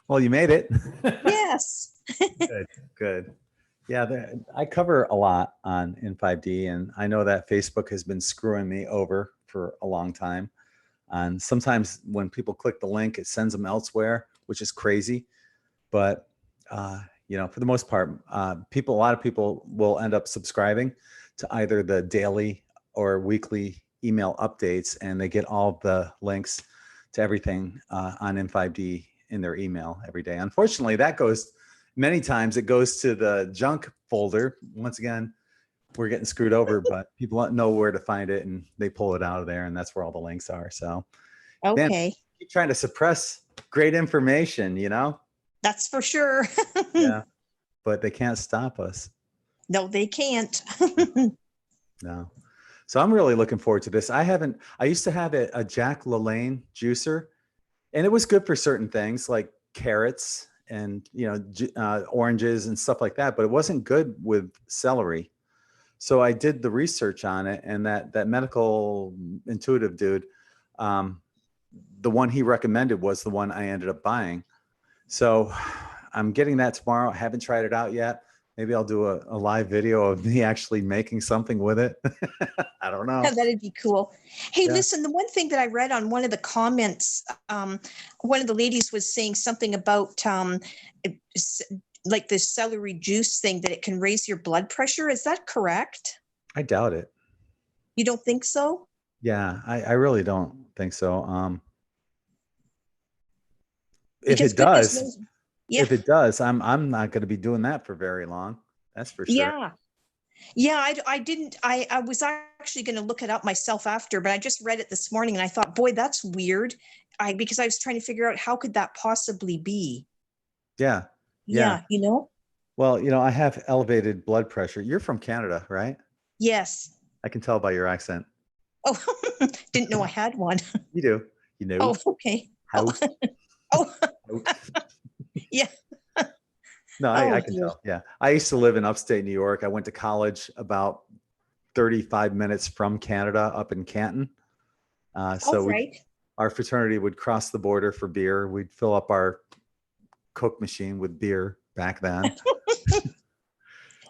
Well, you made it. Yes. Good. Yeah, I cover a lot on In5D, and I know that Facebook has been screwing me over for a long time. And sometimes when people click the link, it sends them elsewhere, which is crazy. But for the most part, a lot of people will end up subscribing to either the daily or weekly email updates, and they get all the links to everything on In5D in their email every day. Unfortunately, many times it goes to the junk folder. Once again, we're getting screwed over, but people don't know where to find it and they pull it out of there, and that's where all the links are. So, okay. Man, keep trying to suppress great information, That's for sure. Yeah, but they can't stop us. No, they can't. No. So I'm really looking forward to this. I used to have a Jack LaLanne juicer, and it was good for certain things like carrots and oranges and stuff like that, but it wasn't good with celery. So I did the research on it, and that medical intuitive dude, the one he recommended was the one I ended up buying. So I'm getting that tomorrow. I haven't tried it out yet. Maybe I'll do a live video of me actually making something with it. I don't know. Yeah, that'd be cool. Hey, Yeah. Listen, the one thing that I read on one of the comments, one of the ladies was saying something about like the celery juice thing, that it can raise your blood pressure. Is that correct? I doubt it. You don't think so? Yeah, I really don't think so. If Because it goodness does, knows- Yeah. if it does, I'm not going to be doing that for very long. That's for sure. Yeah. Yeah, I didn't. I was actually going to look it up myself after, but I just read it this morning and I thought, boy, that's weird. Because I was trying to figure out how could that possibly be. Yeah. Yeah. Well, I have elevated blood pressure. You're from Canada, right? Yes. I can tell by your accent. Oh, didn't know I had one. You do. You know. Oh, okay. House. Oh, yeah. No, I can tell. Yeah. I used to live in upstate New York. I went to college about 35 minutes from Canada up in Canton. So right. our fraternity would cross the border for beer. We'd fill up our Coke machine with beer back then.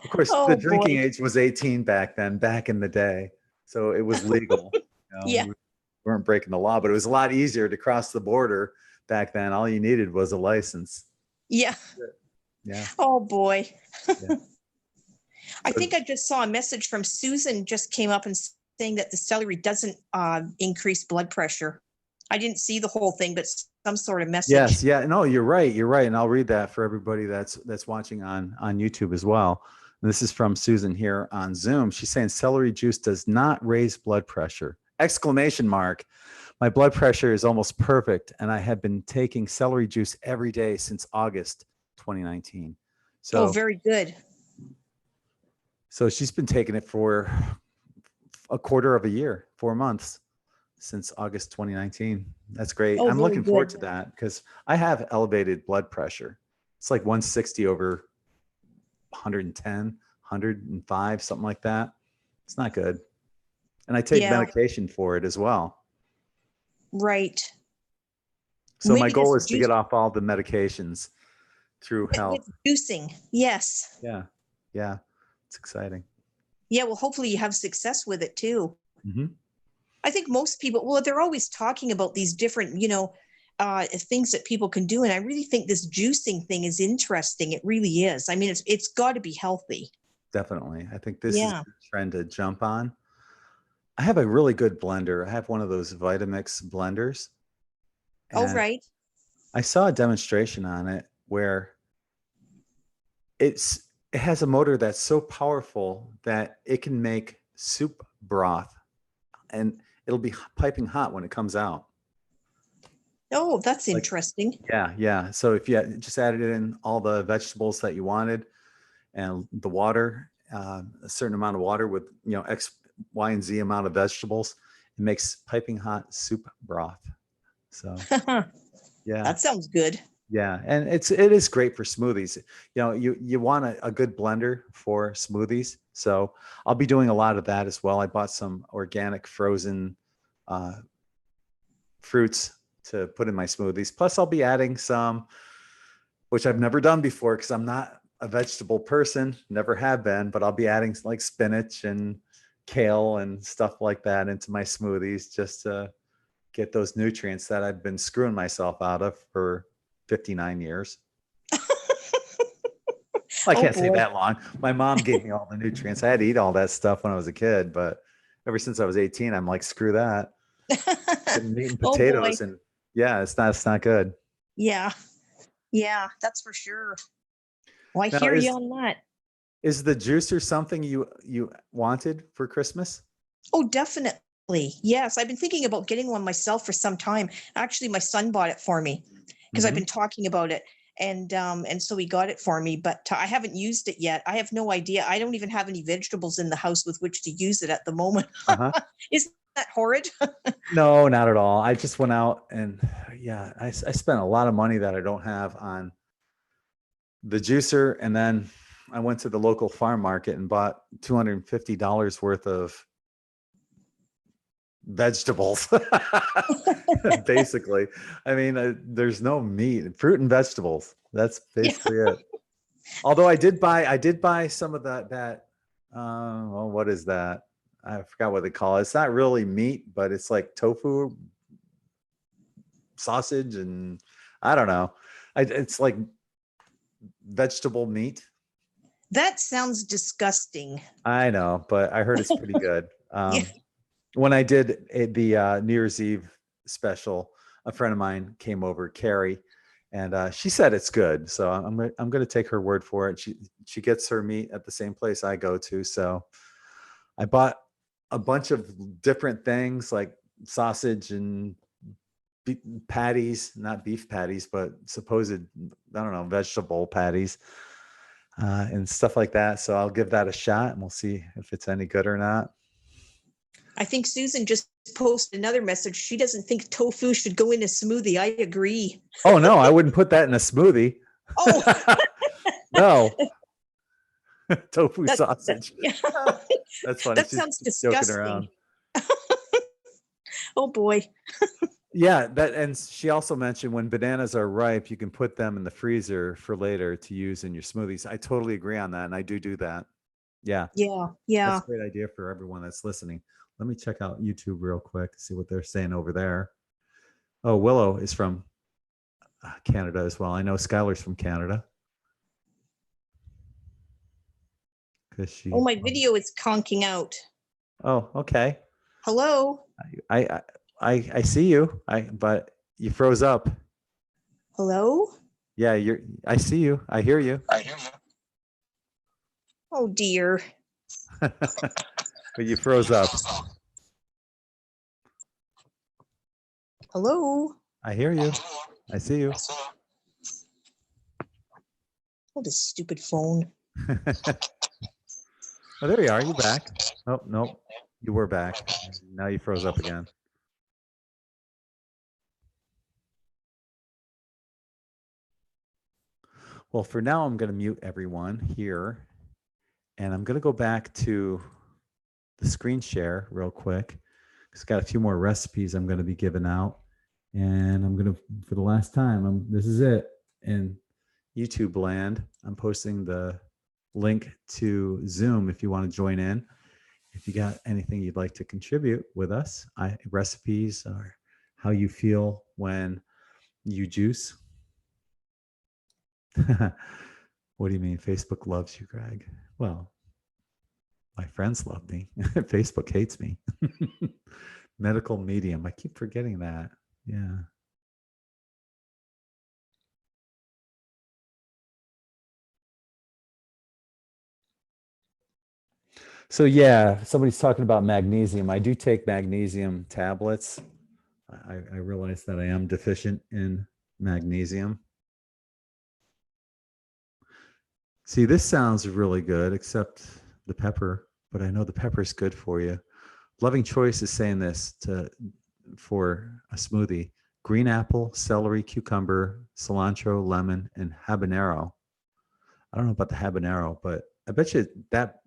Of course, the drinking age was 18 back then, back in the day. So it was legal. Yeah. We weren't breaking the law, but it was a lot easier to cross the border back then. All you needed was a license. Yeah. Yeah. Oh boy. Yeah. I think I just saw a message from Susan just came up and saying that the celery doesn't increase blood pressure. I didn't see the whole thing, but some sort of message. Yes, yeah, no, you're right. You're right. And I'll read that for everybody that's watching on YouTube as well. And this is from Susan here on Zoom. She's saying celery juice does not raise blood pressure. Exclamation mark. My blood pressure is almost perfect, and I have been taking celery juice every day since August 2019. So, Oh, very good. so she's been taking it for a quarter of a year, 4 months since August 2019. That's great. Oh, I'm very looking forward good. to that because I have elevated blood pressure. It's like 160 over 110, 105, something like that. It's not good. And I take Yeah. medication for it as well. Right. So my Maybe goal this is to get off all the medications through with health. juicing. Yes. Yeah. Yeah. It's exciting. Yeah. Well, hopefully you have success with it too. Mm-hmm. I think most people, well, they're always talking about these different, things that people can do. And I really think this juicing thing is interesting. It really is. I mean, it's got to be healthy. Definitely. I think this is Yeah. a trend to jump on. I have a really good blender. I have one of those Vitamix blenders. Oh, And right. I saw a demonstration on it where it has a motor that's so powerful that it can make soup broth and it'll be piping hot when it comes out. Oh, that's Like, interesting. yeah, yeah. So if you just added in all the vegetables that you wanted and the water, a certain amount of water with, X, Y, and Z amount of vegetables, it makes piping hot soup broth. So yeah. That sounds good. Yeah, and it is great for smoothies. You want a good blender for smoothies. So I'll be doing a lot of that as well. I bought some organic frozen fruits to put in my smoothies. Plus, I'll be adding some, which I've never done before because I'm not a vegetable person, never have been. But I'll be adding like spinach and kale and stuff like that into my smoothies just to get those nutrients that I've been screwing myself out of for 59 years. I Oh, can't say boy. that long. My mom gave me all the nutrients. I had to eat all that stuff when I was a kid, but ever since I was 18, I'm like, screw that. Been eating Oh, boy. potatoes and yeah, it's not good. Yeah. Yeah, that's for sure. Well, I Now, hear you on that. is the juicer something you wanted for Christmas? Oh, definitely. Yes. I've been thinking about getting one myself for some time. Actually, my son bought it for me because I've Mhm. been talking about it. And so he got it for me, but I haven't used it yet. I have no idea. I don't even have any vegetables in the house with which to use it at the moment. Uh-huh. Isn't that horrid? No, not at all. I just went out and yeah, I spent a lot of money that I don't have on the juicer. And then I went to the local farm market and bought $250 worth of vegetables. Basically, I mean, there's no meat, fruit and vegetables. That's basically it. Although I did buy some of that well, what is that? I forgot what they call it. It's not really meat, but it's like tofu sausage and I don't know. It's like vegetable meat. That sounds disgusting. I know, but I heard it's pretty good. Yeah. When I did the New Year's Eve special, a friend of mine came over, Carrie, and she said it's good. So I'm going to take her word for it. She gets her meat at the same place I go to. So I bought a bunch of different things like sausage and patties, not beef patties, but supposed, I don't know, vegetable patties and stuff like that. So I'll give that a shot and we'll see if it's any good or not. I think Susan just posted another message. She doesn't think tofu should go in a smoothie. I agree. Oh no, I wouldn't put that in a smoothie. Oh, No. Tofu That- sausage. yeah. That's funny. That She's sounds just joking disgusting. around. Oh boy. Yeah, and she also mentioned when bananas are ripe, you can put them in the freezer for later to use in your smoothies. I totally agree on that, and I do that. Yeah, Yeah. Yeah. that's a great idea for everyone that's listening. Let me check out YouTube real quick, see what they're saying over there. Oh, Willow is from Canada as well. I know Skylar's from Canada. Oh, my video is conking out. Oh, okay. Hello? I see you. But you froze up. Hello? Yeah, I see you. I hear you. Oh dear. But you froze up. Hello? I hear you. I see you. Oh, this stupid phone. Oh, there you are. You back? Oh, nope. You were back. Now you froze up again. Well, for now, I'm going to mute everyone here. And I'm going to go back to the screen share real quick. It's got a few more recipes I'm going to be giving out. And I'm going to, for the last time, this is it. In YouTube land, I'm posting the link to Zoom if you want to join in. If you got anything you'd like to contribute with us, recipes or how you feel when you juice. What do you mean? Facebook loves you, Greg. Well, my friends love me. Facebook hates me. Medical medium. I keep forgetting that. Yeah. So yeah, somebody's talking about magnesium. I do take magnesium tablets. I realize that I am deficient in magnesium. See, this sounds really good, except the pepper, but I know the pepper is good for you. Loving Choice is saying this for a smoothie: green apple, celery, cucumber, cilantro, lemon, and habanero. I don't know about the habanero, but I bet you that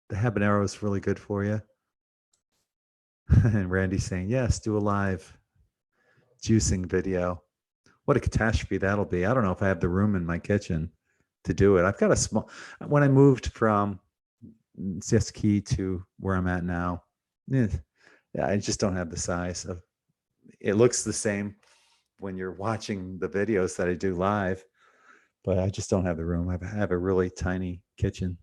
the habanero is really good for you. And Randy's saying, yes, do a live juicing video. What a catastrophe that'll be. I don't know if I have the room in my kitchen to do it. I've got a small, when I moved from Siskiyou to where I'm at now, yeah, I just don't have the size of, it looks the same when you're watching the videos that I do live, but I just don't have the room. I have a really tiny kitchen.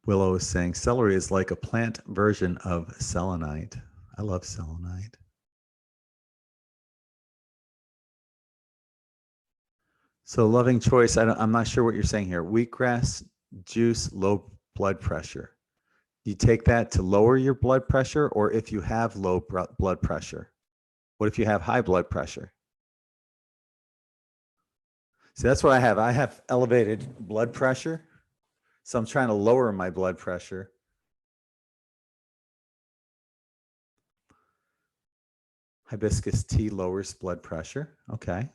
Willow is saying celery is like a plant version of selenite. I love selenite. So Loving Choice, I'm not sure what you're saying here. Wheatgrass juice, low blood pressure. You take that to lower your blood pressure, or if you have low blood pressure? What if you have high blood pressure? See, that's what I have. I have elevated blood pressure. So I'm trying to lower my blood pressure. Hibiscus tea lowers blood pressure. Okay.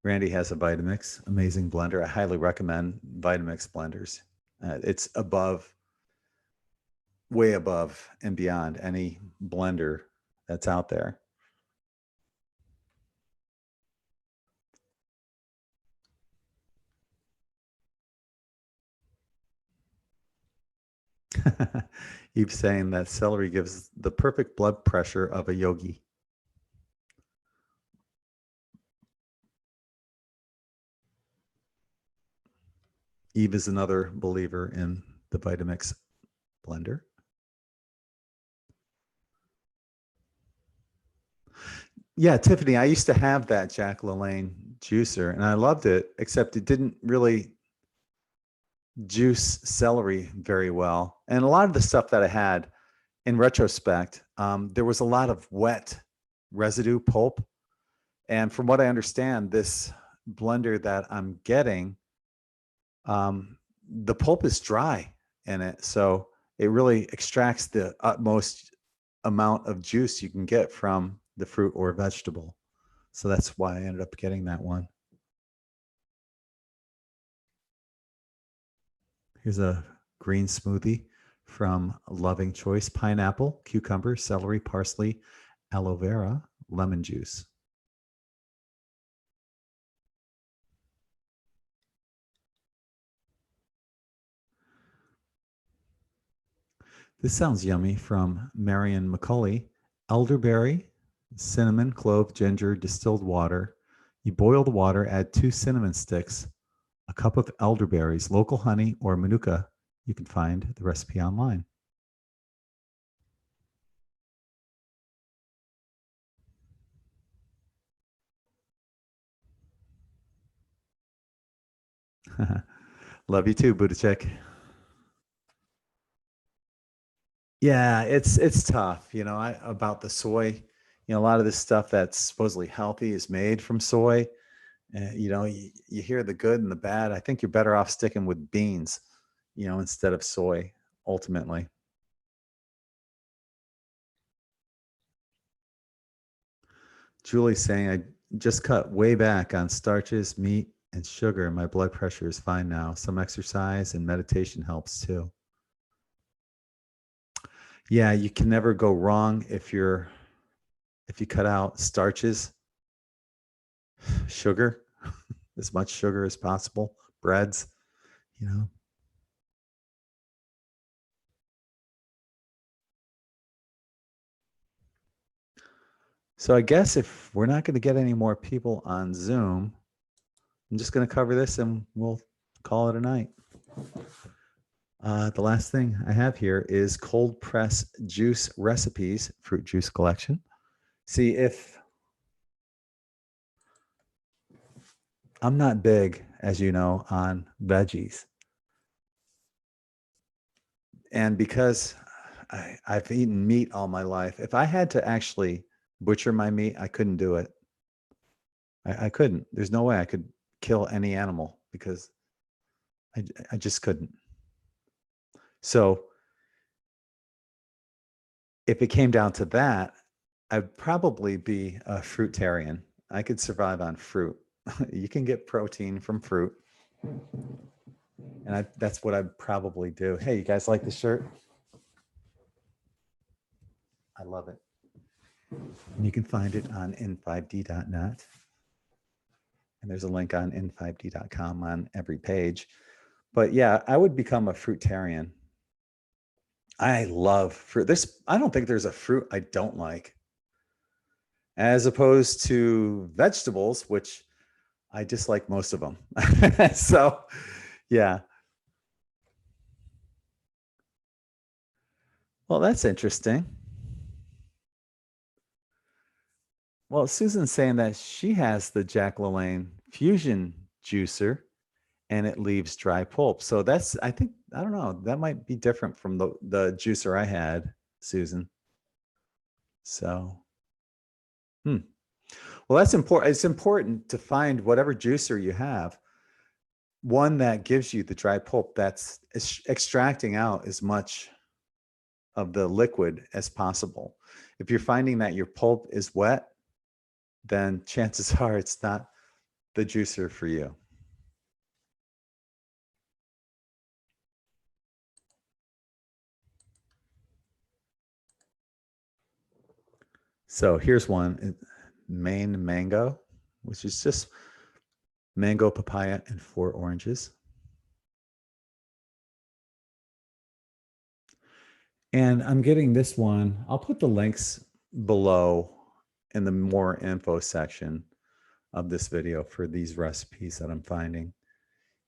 Randy has a Vitamix, amazing blender. I highly recommend Vitamix blenders. It's above, way above and beyond any blender that's out there. Eve's saying that celery gives the perfect blood pressure of a yogi. Eve is another believer in the Vitamix blender. Yeah, Tiffany, I used to have that Jack LaLanne juicer and I loved it, except it didn't really juice celery very well. And a lot of the stuff that I had, in retrospect, there was a lot of wet residue pulp. And from what I understand, this blender that I'm getting, the pulp is dry in it. So it really extracts the utmost amount of juice you can get from the fruit or vegetable. So that's why I ended up getting that one. Here's a green smoothie from Loving Choice: pineapple, cucumber, celery, parsley, aloe vera, lemon juice. This sounds yummy from Marion McCulley: elderberry, cinnamon, clove, ginger, distilled water. You boil the water, add 2 cinnamon sticks, a cup of elderberries, local honey, or manuka. You can find the recipe online. Love you too, Budacek. Yeah, it's tough, about the soy. A lot of this stuff that's supposedly healthy is made from soy. You hear the good and the bad. I think you're better off sticking with beans, instead of soy, ultimately. Julie's saying, I just cut way back on starches, meat, and sugar. My blood pressure is fine now. Some exercise and meditation helps too. Yeah, you can never go wrong if you cut out starches, sugar, as much sugar as possible, breads, you know. So I guess if we're not going to get any more people on Zoom, I'm just going to cover this and we'll call it a night. The last thing I have here is cold press juice recipes, fruit juice collection. See, if I'm not big, as you know, on veggies. And because I've eaten meat all my life, if I had to actually butcher my meat, I couldn't do it. I couldn't. There's no way I could kill any animal because I just couldn't. So if it came down to that, I'd probably be a fruitarian. I could survive on fruit. You can get protein from fruit. And that's what I'd probably do. Hey, you guys like the shirt? I love it. And you can find it on n5d.net. And there's a link on n5d.com on every page. But yeah, I would become a fruitarian. I love fruit. I don't think there's a fruit I don't like, as opposed to vegetables, which I dislike most of them. So, yeah. Well, that's interesting. Well, Susan's saying that she has the Jack LaLanne Fusion juicer and it leaves dry pulp. So I don't know, that might be different from the juicer I had, Susan. So, well, that's important. It's important to find whatever juicer you have, one that gives you the dry pulp that's extracting out as much of the liquid as possible. If you're finding that your pulp is wet, then chances are it's not the juicer for you. So here's one, Maine mango, which is just mango, papaya, and 4 oranges. And I'm getting this one. I'll put the links below in the more info section of this video for these recipes that I'm finding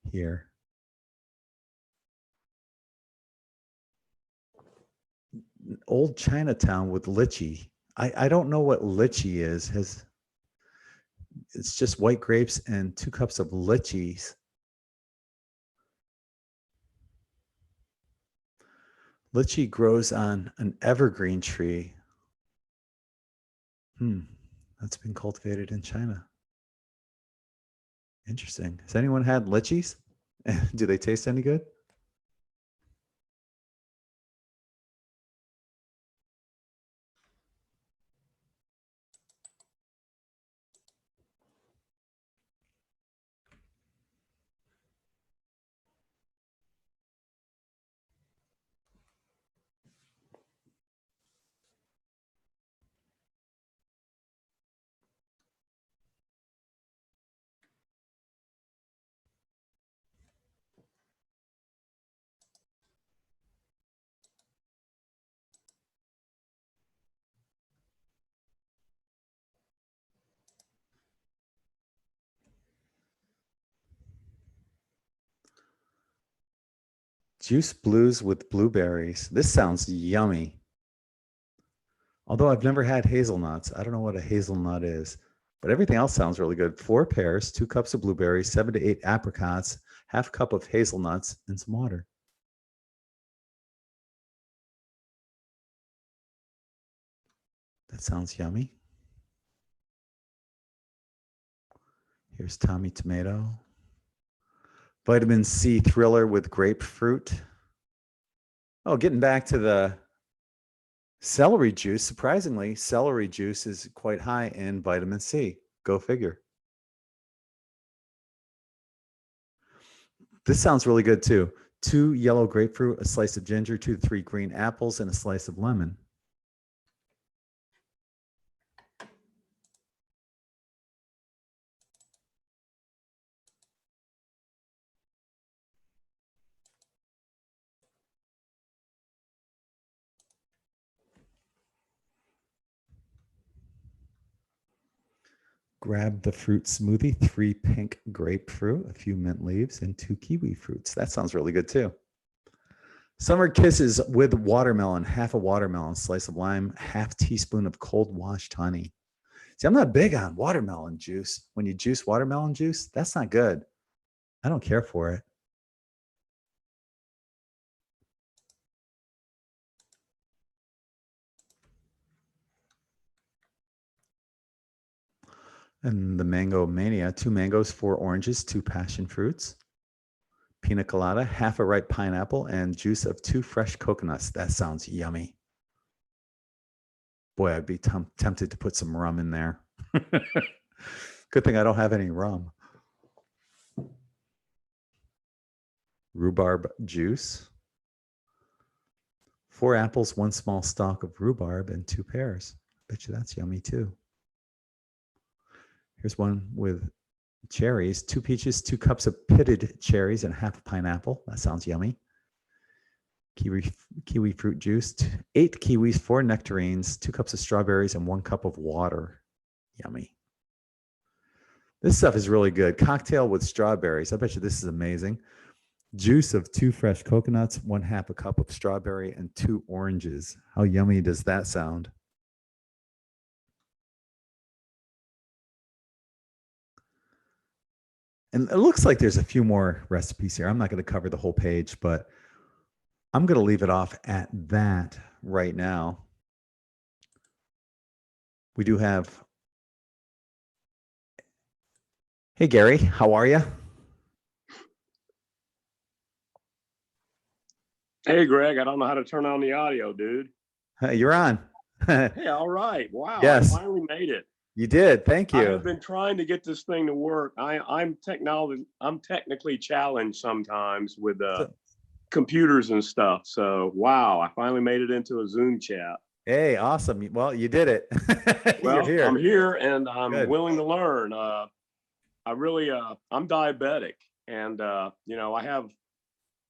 here. Old Chinatown with lychee. I don't know what lychee is. It's just white grapes and 2 cups of lychees. Lychee grows on an evergreen tree. That's been cultivated in China. Interesting. Has anyone had lychees? Do they taste any good? Juice blues with blueberries. This sounds yummy. Although I've never had hazelnuts. I don't know what a hazelnut is, but everything else sounds really good. 4 pears, 2 cups of blueberries, 7 to 8 apricots, half cup of hazelnuts, and some water. That sounds yummy. Here's Tommy Tomato. Vitamin C thriller with grapefruit. Oh, getting back to the celery juice. Surprisingly, celery juice is quite high in vitamin C. Go figure. This sounds really good too. 2 yellow grapefruit, a slice of ginger, 2 to 3 green apples, and a slice of lemon. Grab the fruit smoothie, 3 pink grapefruit, a few mint leaves, and 2 kiwi fruits. That sounds really good too. Summer kisses with watermelon, half a watermelon, slice of lime, half teaspoon of cold washed honey. See, I'm not big on watermelon juice. When you juice watermelon juice, that's not good. I don't care for it. And the Mango Mania, 2 mangoes, 4 oranges, 2 passion fruits, pina colada, half a ripe pineapple, and juice of 2 fresh coconuts. That sounds yummy. Boy, I'd be tempted to put some rum in there. Good thing I don't have any rum. Rhubarb juice, 4 apples, 1 small stalk of rhubarb, and 2 pears. Bet you that's yummy too. Here's one with cherries, 2 peaches, 2 cups of pitted cherries, and half a pineapple. That sounds yummy. Kiwi fruit juice, 8 kiwis, 4 nectarines, 2 cups of strawberries, and 1 cup of water. Yummy. This stuff is really good. Cocktail with strawberries. I bet you this is amazing. Juice of 2 fresh coconuts, 1/2 a cup of strawberry, and 2 oranges. How yummy does that sound? And it looks like there's a few more recipes here. I'm not going to cover the whole page, but I'm going to leave it off at that right now. We do have. Hey, Gary, how are you? Hey, Greg, I don't know how to turn on the audio, dude. You're on. Hey, all right. Wow. Yes. I finally made it. You did. Thank I you. have been trying to get this thing to work. I'm technically challenged sometimes with computers and stuff. So, wow, I finally made it into a Zoom chat. Hey, awesome. Well, you did it. Well, You're here. I'm here and I'm Good. willing to learn. I'm diabetic and, I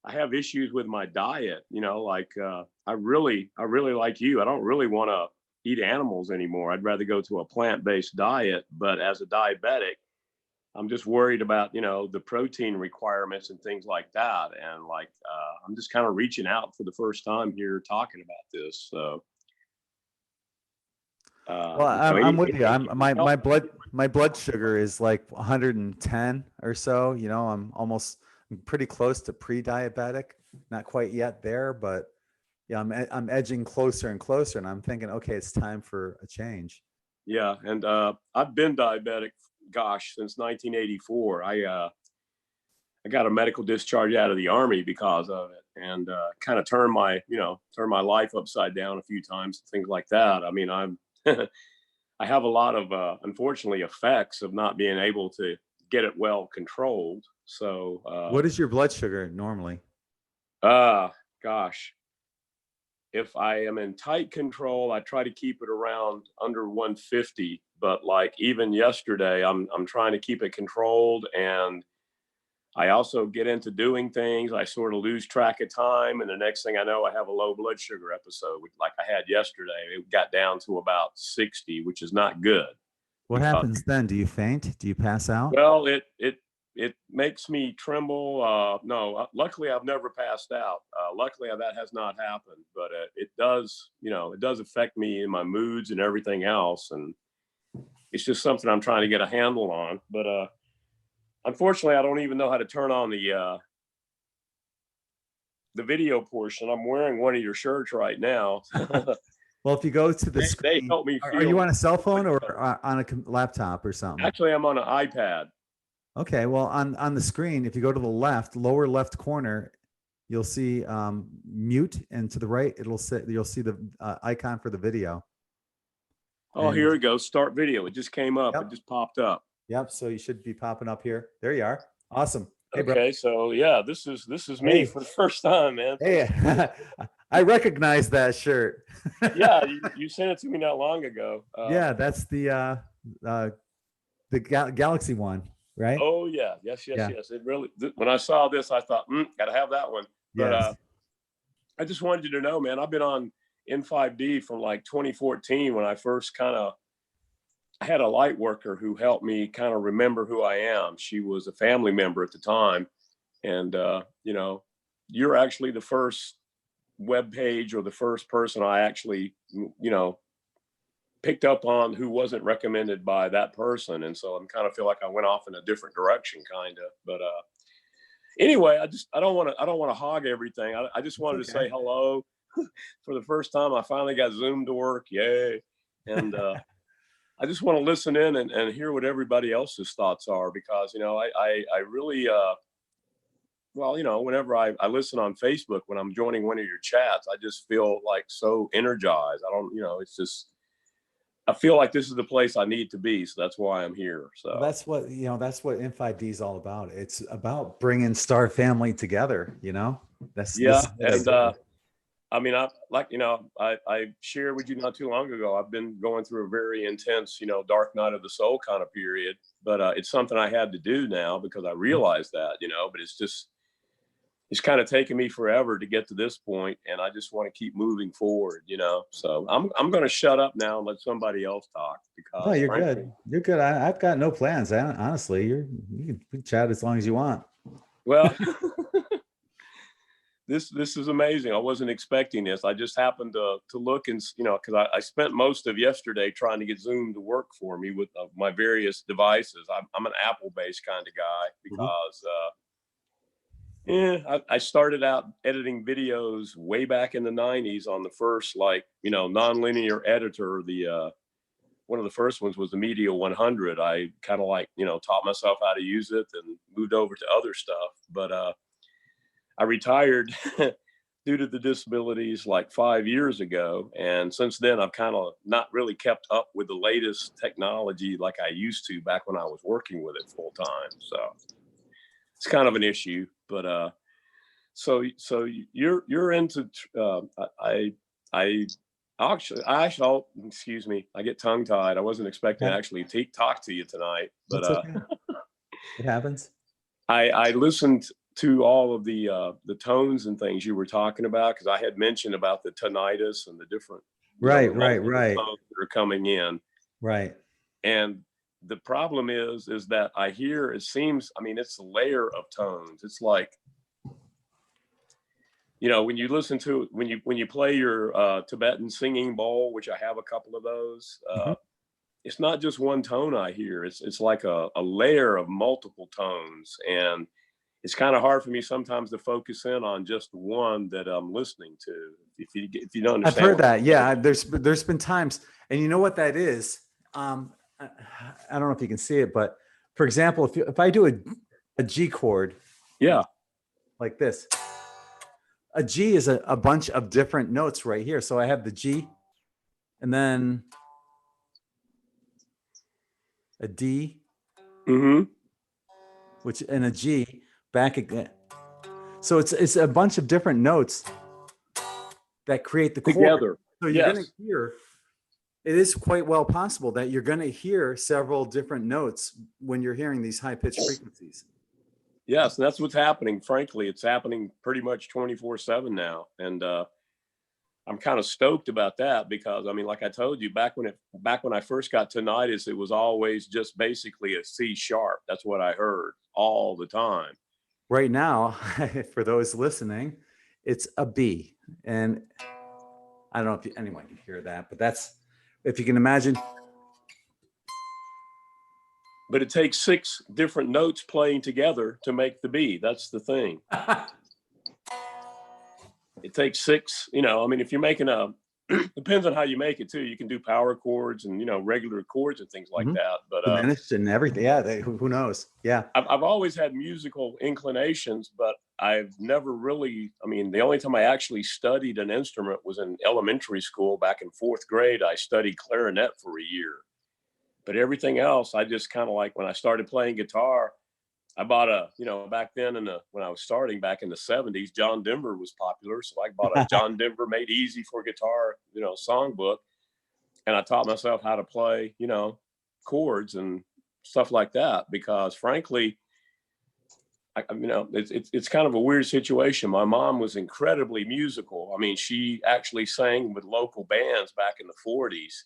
have issues with my diet, I really like you. I don't really want to eat animals anymore. I'd rather go to a plant-based diet, but as a diabetic, I'm just worried about, the protein requirements and things like that. And I'm just kind of reaching out for the first time here talking about this. So, Well, I'm with you. My blood sugar is like 110 or so. I'm pretty close to pre-diabetic. Not quite yet there, but yeah, I'm edging closer and closer, and I'm thinking, okay, it's time for a change. Yeah, and I've been diabetic, since 1984. I got a medical discharge out of the Army because of it, and kind of turned my life upside down a few times, things like that. I mean, I have a lot of unfortunately effects of not being able to get it well controlled. So what is your blood sugar normally? Gosh, if I am in tight control, I try to keep it around under 150. But like even yesterday, I'm trying to keep it controlled, and I also get into doing things. I sort of lose track of time, and the next thing I know, I have a low blood sugar episode, like I had yesterday. It got down to about 60, which is not good. What happens then? Do you faint? Do you pass out? Well, it makes me tremble. No, luckily I've never passed out. Luckily that has not happened, but it does, it does affect me in my moods and everything else. And it's just something I'm trying to get a handle on. But unfortunately, I don't even know how to turn on the video portion. I'm wearing one of your shirts right now. Well, if you go to the They screen, help me are you feel. on a cell phone or on a laptop or something? Actually, I'm on an iPad. Okay, well, on the screen, if you go to the left, lower left corner, you'll see mute, and to the right, you'll see the icon for the video. Oh, And- here we go. Start video. It just came up. Yep. It just popped up. Yep. So you should be popping up here. There you are. Awesome. Hey, bro. Okay, so yeah, this is me Hey. for the first time, man. Hey, I recognize that shirt. Yeah, you sent it to me not long ago. Yeah, that's the Galaxy one, right? Oh yeah, yes. Yeah. It really. When I saw this, I thought, gotta have that one. But Yes. I just wanted you to know, man. I've been on N5D from like 2014 when I first I had a light worker who helped me kind of remember who I am. She was a family member at the time, and you're actually the first web page or the first person I actually picked up on who wasn't recommended by that person. And so I'm kind of feel like I went off in a different direction kind of, but anyway, I don't want to hog everything. I just wanted to say hello. For the first time, I finally got Zoom to work. Yay. And I just want to listen in and hear what everybody else's thoughts are, because, I really, whenever I listen on Facebook, when I'm joining one of your chats, I just feel like so energized. It's just, I feel like this is the place I need to be. So that's why I'm here. So That's what N5D is all about. It's about bringing Star Family together. That's yeah. this- And I shared with you not too long ago, I've been going through a very intense, dark night of the soul kind of period, but it's something I had to do now because I realized that, but it's kind of taken me forever to get to this point, and I just want to keep moving forward, so I'm going to shut up now and let somebody else talk, because Oh, you're frankly, good. You're good. I've got no plans. Honestly, you can chat as long as you want. well, this is amazing. I wasn't expecting this. I just happened to look and, because I spent most of yesterday trying to get Zoom to work for me with my various devices. I'm an Apple-based kind of guy because, I started out editing videos way back in the 90s on the first, nonlinear editor. One of the first ones was the Media 100. I kind of taught myself how to use it and moved over to other stuff. But I retired due to the disabilities like 5 years ago. And since then, I've kind of not really kept up with the latest technology like I used to back when I was working with it full time. So it's kind of an issue, but so you're into excuse me, I get tongue tied. I wasn't expecting to actually talk to you tonight, but That's okay. It happens. I listened to all of the tones and things you were talking about, because I had mentioned about the tinnitus and the different Right. tones that are coming in. Right. And the problem is that I hear, it seems, it's a layer of tones. It's like, when you listen to, when you play your Tibetan singing bowl, which I have a couple of those, it's not just one tone I hear. It's like a layer of multiple tones. And it's kind of hard for me sometimes to focus in on just one that I'm listening to. If you don't understand. I've heard that. Yeah. There's been times, and you know what that is? I don't know if you can see it, but for example, if I do a G chord, yeah, like this, a G is a bunch of different notes right here. So I have the G, and then a D, which, and a G back again. So it's a bunch of different notes that create the chord. together. So you're going to hear, it is quite well possible that you're going to hear several different notes when you're hearing these high pitched frequencies. Yes, and that's what's happening. Frankly, it's happening pretty much 24/7 now. And I'm kind of stoked about that because I mean, like I told you, back when I first got tinnitus, it was always just basically a C sharp. That's what I heard all the time. Right now, for those listening, it's a B. And I don't know if anyone can hear that, but that's, if you can imagine. But it takes 6 different notes playing together to make the B. That's the thing. It takes 6, you know, I mean, if you're making depends on how you make it too. You can do power chords and, you know, regular chords and things like Mhm. that. But Diminished and everything. Yeah, who knows? Yeah. I've always had musical inclinations, but I've never really, I mean, the only time I actually studied an instrument was in elementary school back in 4th grade. I studied clarinet for a year. But everything else, I just kind of like when I started playing guitar, I bought you know, back then when I was starting back in the 70s, John Denver was popular. So I bought a John Denver Made Easy for Guitar, you know, songbook. And I taught myself how to play, you know, chords and stuff like that. Because frankly, you know, it's kind of a weird situation. My mom was incredibly musical. I mean, she actually sang with local bands back in the 40s.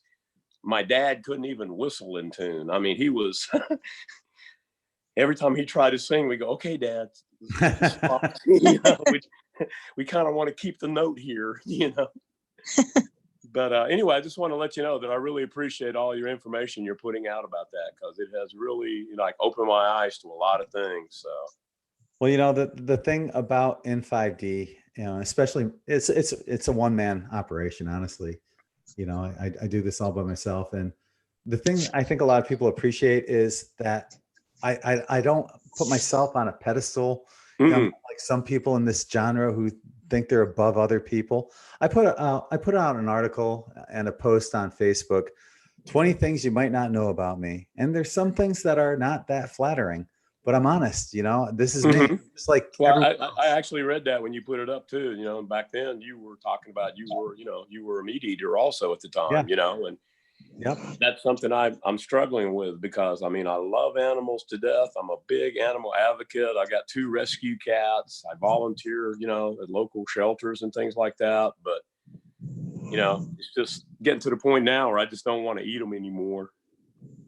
My dad couldn't even whistle in tune. I mean, he was every time he tried to sing, we go, okay, Dad, you know, we kind of want to keep the note here, you know. But anyway, I just want to let you know that I really appreciate all your information you're putting out about that because it has really, you know, like opened my eyes to a lot of things. So. Well, you know, the thing about N5D, you know, especially it's a one-man operation, honestly. You know, I do this all by myself. And the thing I think a lot of people appreciate is that I don't put myself on a pedestal, you know, like some people in this genre who think they're above other people. I put out an article and a post on Facebook, 20 things you might not know about me. And there's some things that are not that flattering, but I'm honest, you know, this is me. It's like, well, I actually read that when you put it up too, you know, and back then you were talking about, you were a meat eater also at the time, yeah. you know, and Yep. that's something I'm struggling with because I mean, I love animals to death. I'm a big animal advocate. I got 2 rescue cats. I volunteer, you know, at local shelters and things like that. But, you know, it's just getting to the point now where I just don't want to eat them anymore.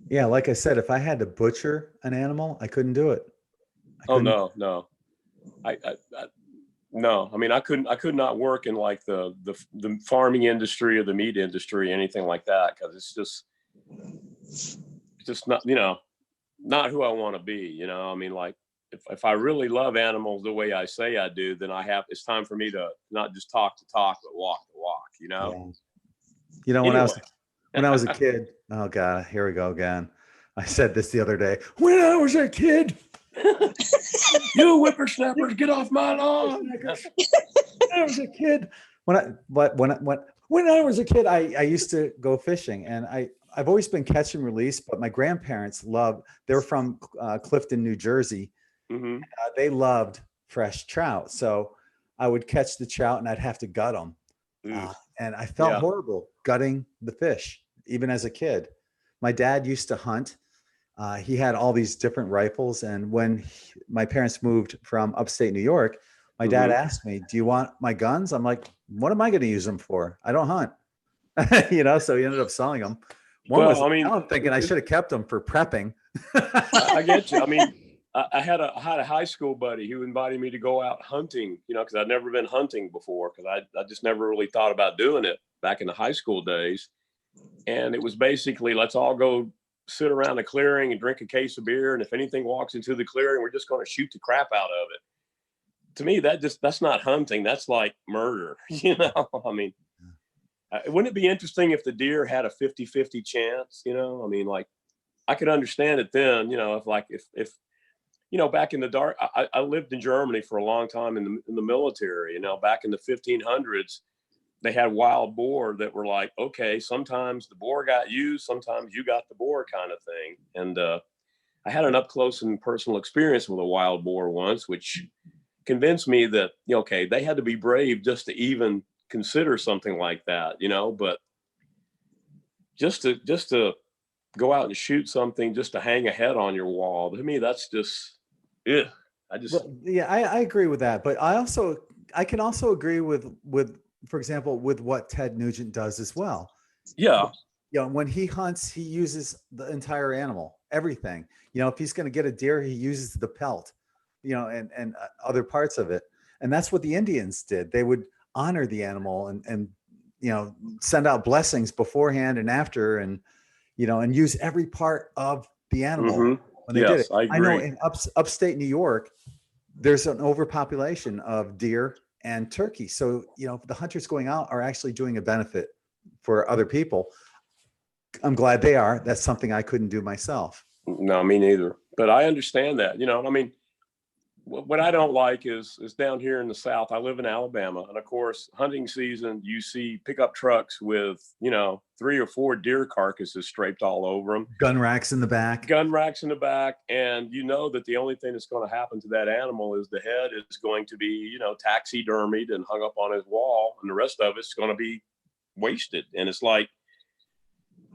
Yeah. Like I said, if I had to butcher an animal, I couldn't do it. Oh, no. No, I mean, I could not work in like the farming industry or the meat industry, anything like that. Cause it's just not, you know, not who I want to be, you know, I mean, like if I really love animals the way I say I do, then it's time for me to not just talk the talk, but walk the walk, you know? Yeah. You know, Anyway. when I was a kid, oh God, here we go again. I said this the other day, when I was a kid. You whippersnappers, get off my lawn. When I was a kid, when I was a kid, I used to go fishing, and I've always been catch and release. But my grandparents they're from Clifton, New Jersey. Mm-hmm. They loved fresh trout, so I would catch the trout and I'd have to gut them, and I felt horrible gutting the fish, even as a kid. My dad used to hunt. He had all these different rifles. And when my parents moved from upstate New York, my dad asked me, do you want my guns? I'm like, what am I going to use them for? I don't hunt, you know? So he ended up selling them. Now I'm thinking I should have kept them for prepping. I get you. I mean, I had a high school buddy who invited me to go out hunting, you know, because I'd never been hunting before because I just never really thought about doing it back in the high school days. And it was basically, let's all go sit around a clearing and drink a case of beer. And if anything walks into the clearing, we're just going to shoot the crap out of it. To me, that's not hunting. That's like murder, you know? I mean, wouldn't it be interesting if the deer had a 50-50 chance, you know? I mean, like, I could understand it then, you know, if you know, back in the dark, I lived in Germany for a long time in the military, you know, back in the 1500s, they had wild boar that were like, okay, sometimes the boar got you, sometimes you got the boar kind of thing. And I had an up close and personal experience with a wild boar once, which convinced me that, you know, okay, they had to be brave just to even consider something like that, you know, but just to go out and shoot something just to hang a head on your wall, to me, that's just, I agree with that. But I can also agree with for example, with what Ted Nugent does as well. Yeah. You know, when he hunts, he uses the entire animal, everything. You know, if he's going to get a deer, he uses the pelt, you know, and other parts of it. And that's what the Indians did. They would honor the animal and, you know, send out blessings beforehand and after, and, you know, and use every part of the animal Mhm. when they did Yes, it. I I know agree. in upstate New York, there's an overpopulation of deer and turkey. So, you know, the hunters going out are actually doing a benefit for other people. I'm glad they are. That's something I couldn't do myself. No, me neither. But I understand that. You know, I mean, what I don't like is down here in the South. I live in Alabama, and of course, hunting season, you see pickup trucks with, you know, 3 or 4 deer carcasses draped all over them, Gun racks in the back. gun racks in the back, and you know that the only thing that's going to happen to that animal is the head is going to be, you know, taxidermied and hung up on his wall, and the rest of it's going to be wasted. And it's like,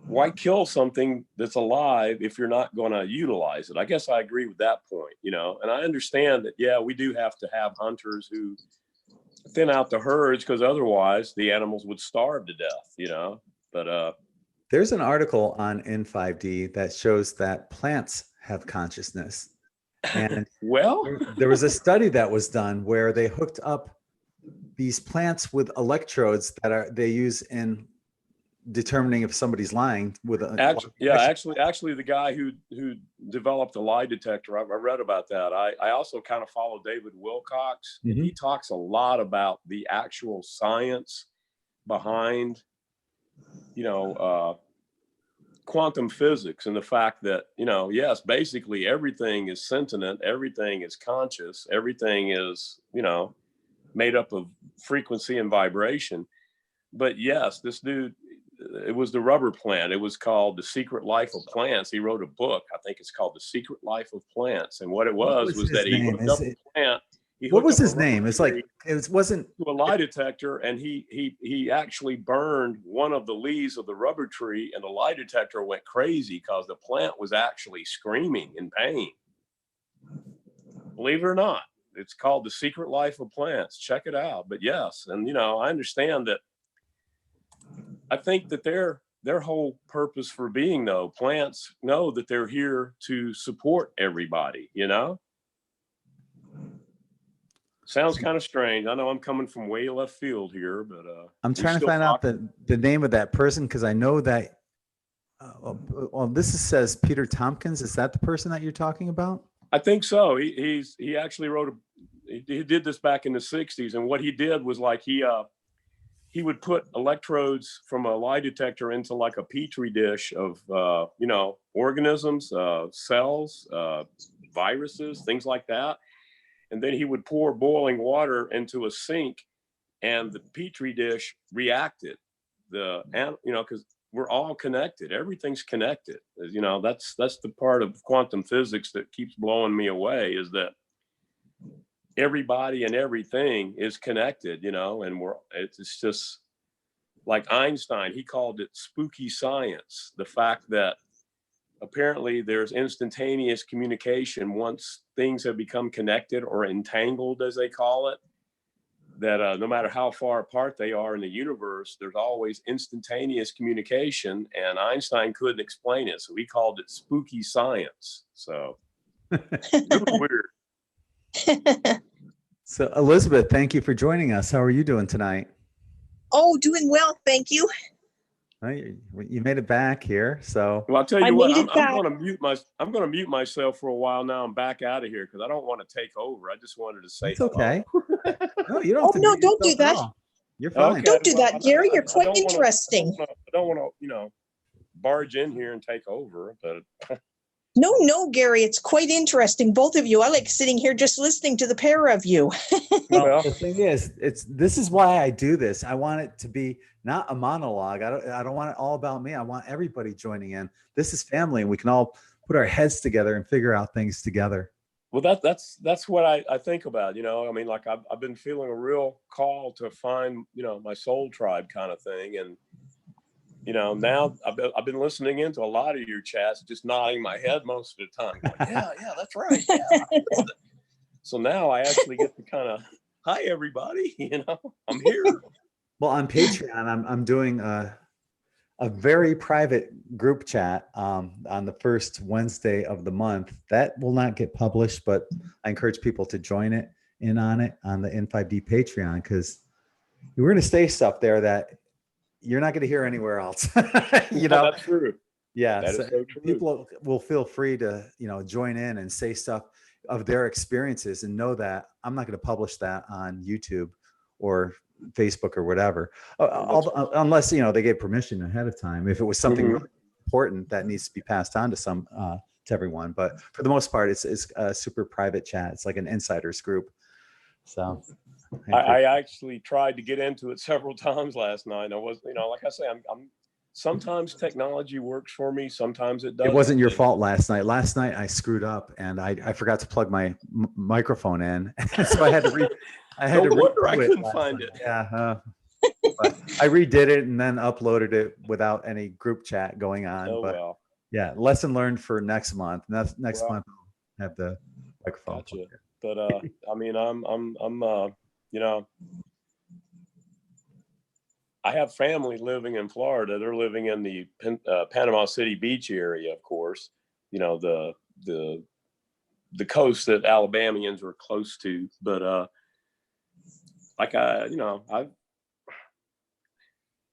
why kill something that's alive if you're not going to utilize it? I guess I agree with that point, you know, and I understand that, yeah, we do have to have hunters who thin out the herds because otherwise the animals would starve to death, you know, but There's an article on N5D that shows that plants have consciousness. And well, there was a study that was done where they hooked up these plants with electrodes that they use in determining if somebody's lying with a actually the guy who developed the lie detector, I read about that. I also kind of follow David Wilcox. And he talks a lot about the actual science behind, you know, quantum physics, and the fact that, you know, yes, basically everything is sentient, everything is conscious, everything is, you know, made up of frequency and vibration. But yes, this dude, it was the rubber plant. It was called The Secret Life of Plants. He wrote a book. I think it's called The Secret Life of Plants. And what it was that he hooked up a plant. What was his name? It's like, it wasn't to a lie detector, and he actually burned one of the leaves of the rubber tree, and the lie detector went crazy because the plant was actually screaming in pain. Believe it or not, it's called The Secret Life of Plants. Check it out. But yes, and you know, I understand that. I think that their whole purpose for being, though, plants know that they're here to support everybody, you know? Sounds kind of strange. I know I'm coming from way left field here, but I'm trying to find out the name of that person, because I know that well, this says Peter Tompkins. Is that the person that you're talking about? I think so. He actually wrote he did this back in the 60s, and what he did was like he would put electrodes from a lie detector into like a petri dish of, you know, organisms, cells, viruses, things like that. And then he would pour boiling water into a sink, and the petri dish reacted. You know, because we're all connected. Everything's connected. You know, that's the part of quantum physics that keeps blowing me away, is that everybody and everything is connected, you know, and it's just like Einstein, he called it spooky science. The fact that apparently there's instantaneous communication once things have become connected or entangled, as they call it, that no matter how far apart they are in the universe, there's always instantaneous communication, and Einstein couldn't explain it. So he called it spooky science. So really weird. So Elizabeth, thank you for joining us. How are you doing tonight? Oh, doing well, thank you. Well, you made it back here. So well, I'll tell you what, I'm going to mute myself for a while now. I'm back out of here because I don't want to take over. I just wanted to say it's okay. No, you don't. Oh no, don't do that. You're fine. Okay, don't do that, Gary. You're quite interesting. I don't want to, you know, barge in here and take over, but. No, Gary, it's quite interesting. Both of you. I like sitting here just listening to the pair of you. Well, the thing is, this is why I do this. I want it to be not a monologue. I don't want it all about me. I want everybody joining in. This is family, and we can all put our heads together and figure out things together. Well, that's what I think about. You know, I mean, like I've been feeling a real call to find, you know, my soul tribe kind of thing, and you know, now I've been listening into a lot of your chats, just nodding my head most of the time. Going, yeah, that's right. Yeah. So now I actually get to kind of, hi, everybody, you know, I'm here. Well, on Patreon, I'm doing a very private group chat on the first Wednesday of the month. That will not get published, but I encourage people to join it in on it on the N5D Patreon, because we're going to say stuff there that you're not going to hear anywhere else. You No, know, that's true. yeah. That So is so true. people will feel free to, join in and say stuff of their experiences, and know that I'm not going to publish that on YouTube or Facebook or whatever, unless, they gave permission ahead of time. If it was something Mhm. really important that needs to be passed on to to everyone. But for the most part, it's a super private chat. It's like an insiders group. So I actually tried to get into it several times last night. I was, like I say, I'm sometimes technology works for me, sometimes it it doesn't. wasn't your fault last night. Last night I screwed up and I forgot to plug my microphone in. So I had to No wonder I redo it couldn't last find night. it. Yeah. But I redid it and then uploaded it without any group chat going on. Oh, But well, yeah, lesson learned for next month. Next Well, month I'll have the microphone. gotcha. plugged in. But I mean, I have family living in Florida. They're living in the Panama City Beach area, of course. The coast that Alabamians are close to. But I've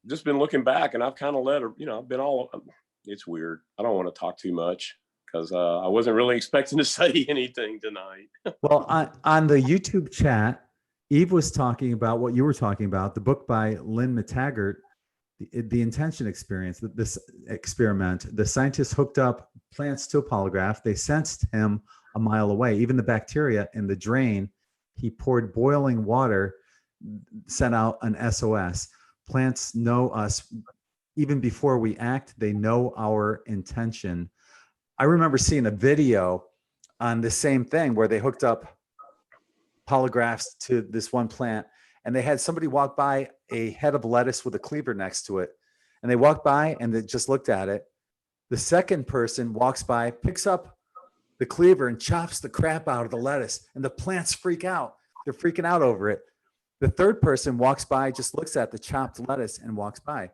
just been looking back, and I've kind of I've been all. It's weird. I don't want to talk too much because I wasn't really expecting to say anything tonight. Well, on the YouTube chat, Eve was talking about what you were talking about, the book by Lynn McTaggart, the intention experience, this experiment. The scientists hooked up plants to a polygraph. They sensed him a mile away. Even the bacteria in the drain, he poured boiling water, sent out an SOS. Plants know us even before we act. They know our intention. I remember seeing a video on the same thing where they hooked up polygraphs to this one plant, and they had somebody walk by a head of lettuce with a cleaver next to it, and they walked by and they just looked at it. The second person walks by, picks up the cleaver and chops the crap out of the lettuce, and the plants freak out. They're freaking out over it. The third person walks by, just looks at the chopped lettuce and walks by.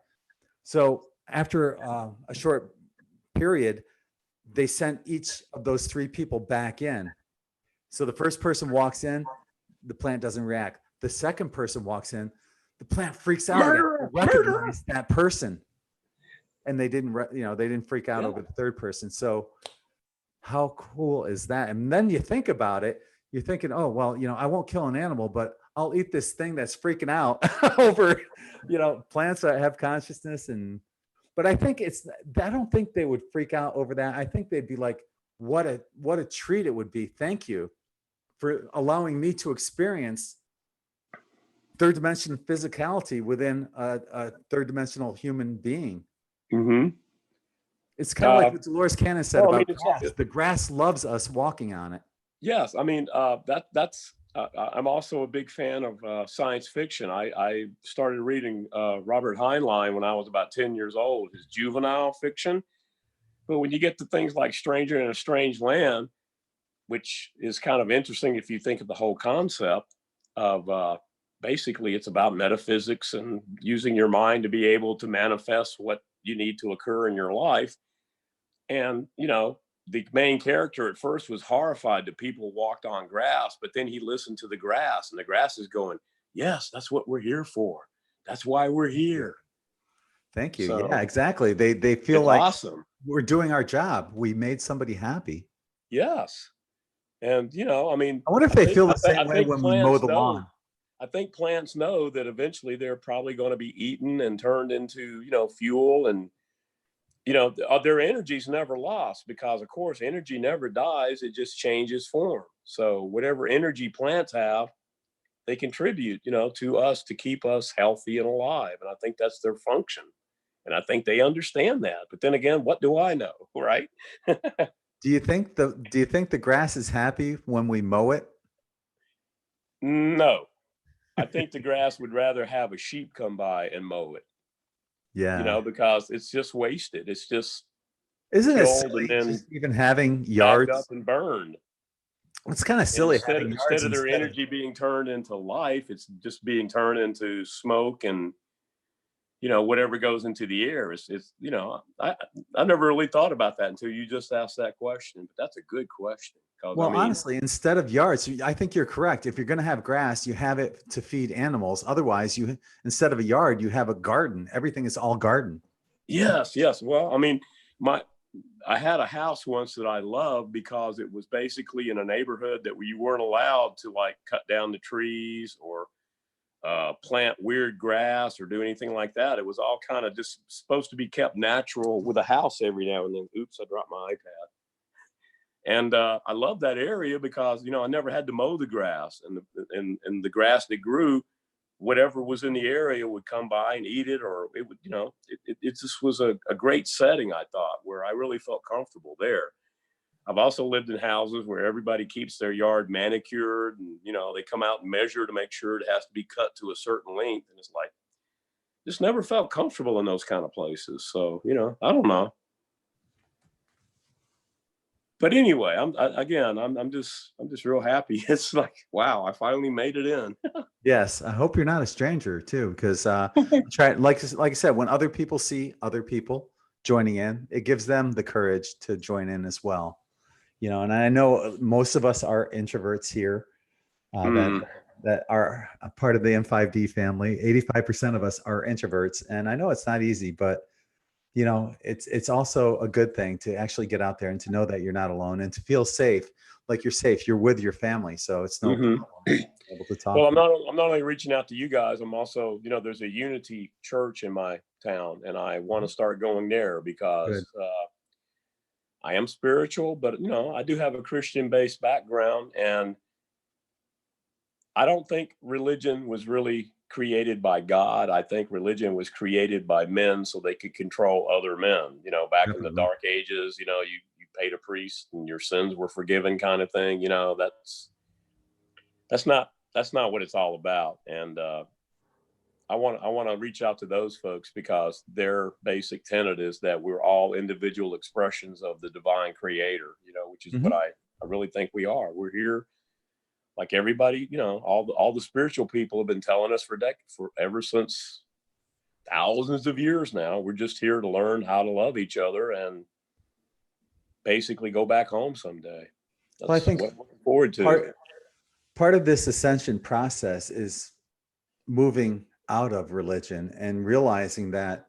So after a short period, they sent each of those three people back in. So the first person walks in, the plant doesn't react. The second person walks in, the plant freaks out. Murderer, They recognize that person, and they didn't, they didn't freak out Yeah. over the third person. So how cool is that? And then you think about it, you're thinking, oh, well, I won't kill an animal, but I'll eat this thing that's freaking out over, plants that have consciousness. But I think I don't think they would freak out over that. I think they'd be like, what a treat it would be. Thank you for allowing me to experience third dimension physicality within a third dimensional human being. Mm-hmm. It's kind of like what Dolores Cannon said about it's grass. The grass loves us walking on it. Yes, I mean that's. I'm also a big fan of science fiction. I started reading Robert Heinlein when I was about 10 years old, his juvenile fiction. But when you get to things like Stranger in a Strange Land, which is kind of interesting if you think of the whole concept of basically it's about metaphysics and using your mind to be able to manifest what you need to occur in your life. And, the main character at first was horrified that people walked on grass, but then he listened to the grass, and the grass is going, yes, that's what we're here for. That's why we're here. Thank you. So, yeah, exactly. They feel it's like awesome. We're doing our job. We made somebody happy. Yes. And, I mean, I wonder if they feel the same way when we mow the lawn. I think plants know that eventually they're probably going to be eaten and turned into, fuel, and their energy's never lost, because of course energy never dies, it just changes form. So whatever energy plants have, they contribute to us to keep us healthy and alive, and I think that's their function, and I think they understand that. But then again, what do I know, right? Do you think the grass is happy when we mow it? No, I think the grass would rather have a sheep come by and mow it. Yeah. Because it's just wasted. It's just Isn't it killed silly and then just even having backed yards? up and burned. It's kind of silly Instead having yards of their energy being turned into life, it's just being turned into smoke and you know, whatever goes into the air is, you know, I never really thought about that until you just asked that question, but that's a good question. 'Cause, Well, I mean, honestly, instead of yards, I think you're correct. If you're going to have grass, you have it to feed animals. Otherwise, instead of a yard, you have a garden. Everything is all garden. yes, yes. Well, I mean, I had a house once that I loved because it was basically in a neighborhood that you weren't allowed to like cut down the trees or plant weird grass or do anything like that. It was all kind of just supposed to be kept natural with a house every now and then. Oops, I dropped my iPad. And I love that area because, you know, I never had to mow the grass, and the grass that grew, whatever was in the area would come by and eat it, or it would, you know, it just was a great setting, I thought, where I really felt comfortable there. I've also lived in houses where everybody keeps their yard manicured, and, you know, they come out and measure to make sure it has to be cut to a certain length. And it's like, just never felt comfortable in those kind of places. So, you know, I don't know. But anyway, I'm just real happy. It's like, wow, I finally made it in. Yes, I hope you're not a stranger too, because try like I said, when other people see other people joining in, it gives them the courage to join in as well. You know, and I know most of us are introverts here that are a part of the M5D family. 85% of us are introverts, and I know it's not easy, but you know, it's also a good thing to actually get out there and to know that you're not alone and to feel safe. Like you're safe, you're with your family, so it's no problem being able to talk. Well, I'm not only reaching out to you guys. I'm also, you know, there's a Unity Church in my town, and I want to start going there because I am spiritual, but, you know, I do have a Christian-based background, and I don't think religion was really created by God. I think religion was created by men so they could control other men. You know, back in the Definitely. dark ages, you know, you paid a priest and your sins were forgiven, kind of thing. You know, that's not what it's all about. And I want to reach out to those folks because their basic tenet is that we're all individual expressions of the divine creator, you know, which is what I really think we are. We're here like everybody, you know, all the spiritual people have been telling us for ever since thousands of years now. We're just here to learn how to love each other and basically go back home someday. That's Well, I think what I'm looking forward to. part of this ascension process is moving out of religion and realizing that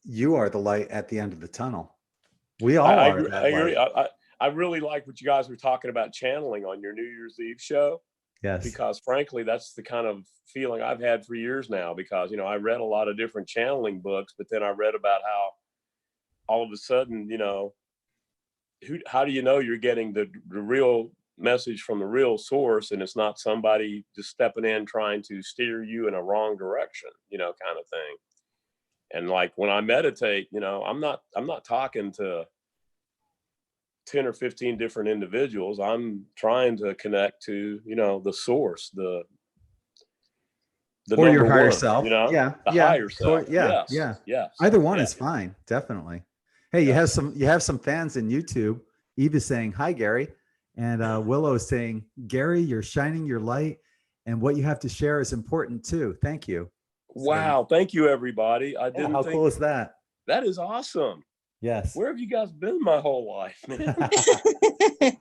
you are the light at the end of the tunnel. We all I are agree. that light. I really like what you guys were talking about channeling on your New Year's Eve show, Yes. because frankly, that's the kind of feeling I've had for years now, because, you know, I read a lot of different channeling books, but then I read about how all of a sudden, you know, how do you know you're getting the real message from the real source, and it's not somebody just stepping in trying to steer you in a wrong direction, you know, kind of thing. And like when I meditate, you know, I'm not talking to 10 or 15 different individuals. I'm trying to connect to, you know, the source, the Or your number higher one, self. you know, Yeah. the Yeah. higher self. Yeah. Yes. Yeah. Yes. Either one Yeah. is fine. Definitely. Hey, you Yeah. have some fans in YouTube. Eva's saying, hi, Gary. And Willow saying, Gary, you're shining your light, and what you have to share is important too. Thank you. Wow. Thank you, everybody. I Yeah, didn't how think cool is that? that is awesome. Yes. Where have you guys been my whole life, man?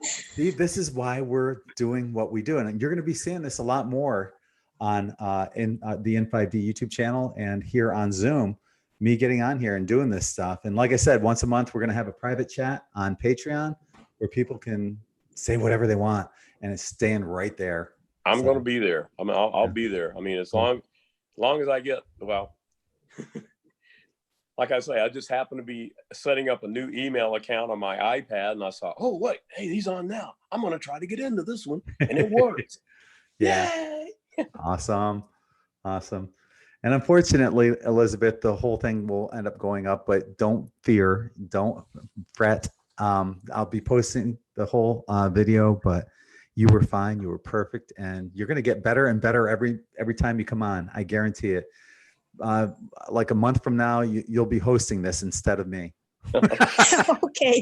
See, this is why we're doing what we do. And you're going to be seeing this a lot more on the N5D YouTube channel and here on Zoom, me getting on here and doing this stuff. And like I said, once a month, we're going to have a private chat on Patreon where people can say whatever they want, and it's staying right there. I'm going to be there. I mean, I'll Yeah. be there. I mean, as Cool. long as I get, well, like I say, I just happened to be setting up a new email account on my iPad, and I saw, oh, wait, hey, he's on now. I'm going to try to get into this one. And it worked. Yeah. Yay! Awesome. Awesome. And unfortunately, Elizabeth, the whole thing will end up going up, but don't fear, don't fret. I'll be posting the whole video, but you were fine. You were perfect. And you're going to get better and better every time you come on. I guarantee it. Like a month from now, you'll be hosting this instead of me. Okay.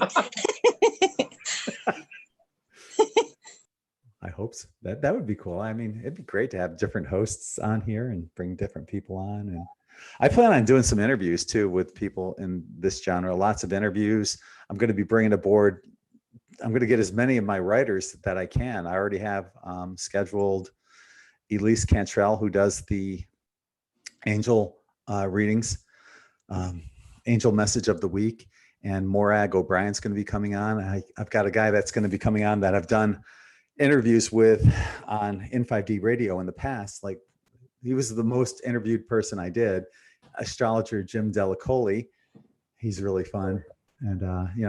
I hope so. That would be cool. I mean, it'd be great to have different hosts on here and bring different people on. And I plan on doing some interviews too with people in this genre, lots of interviews. I'm going to be bringing aboard, I'm going to get as many of my writers that I can. I already have scheduled Elise Cantrell, who does the angel readings, angel message of the week, and Morag O'Brien's going to be coming on. I've got a guy that's going to be coming on that I've done interviews with on N5D radio in the past. Like, he was the most interviewed person I did, astrologer Jim Delacoli. He's really fun. And,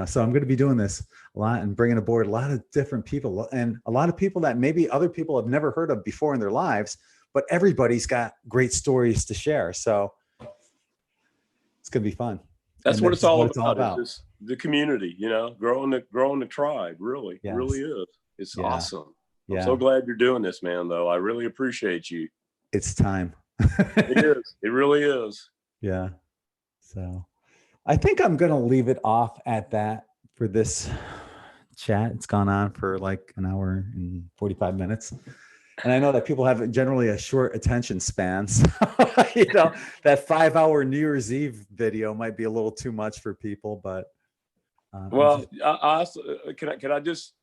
so I'm going to be doing this a lot and bringing aboard a lot of different people, and a lot of people that maybe other people have never heard of before in their lives, but everybody's got great stories to share. So it's going to be fun. That's And what this it's is all what about. It's just the community, growing the tribe. Really, Yes. really is. It's Yeah. awesome. I'm Yeah, so glad you're doing this, man, though. I really appreciate you. it's time. It is. It really is. Yeah. So I think I'm going to leave it off at that for this chat. It's gone on for like an hour and 45 minutes. And I know that people have generally a short attention span. So, that 5-hour New Year's Eve video might be a little too much for people, but. Well, I also, can I just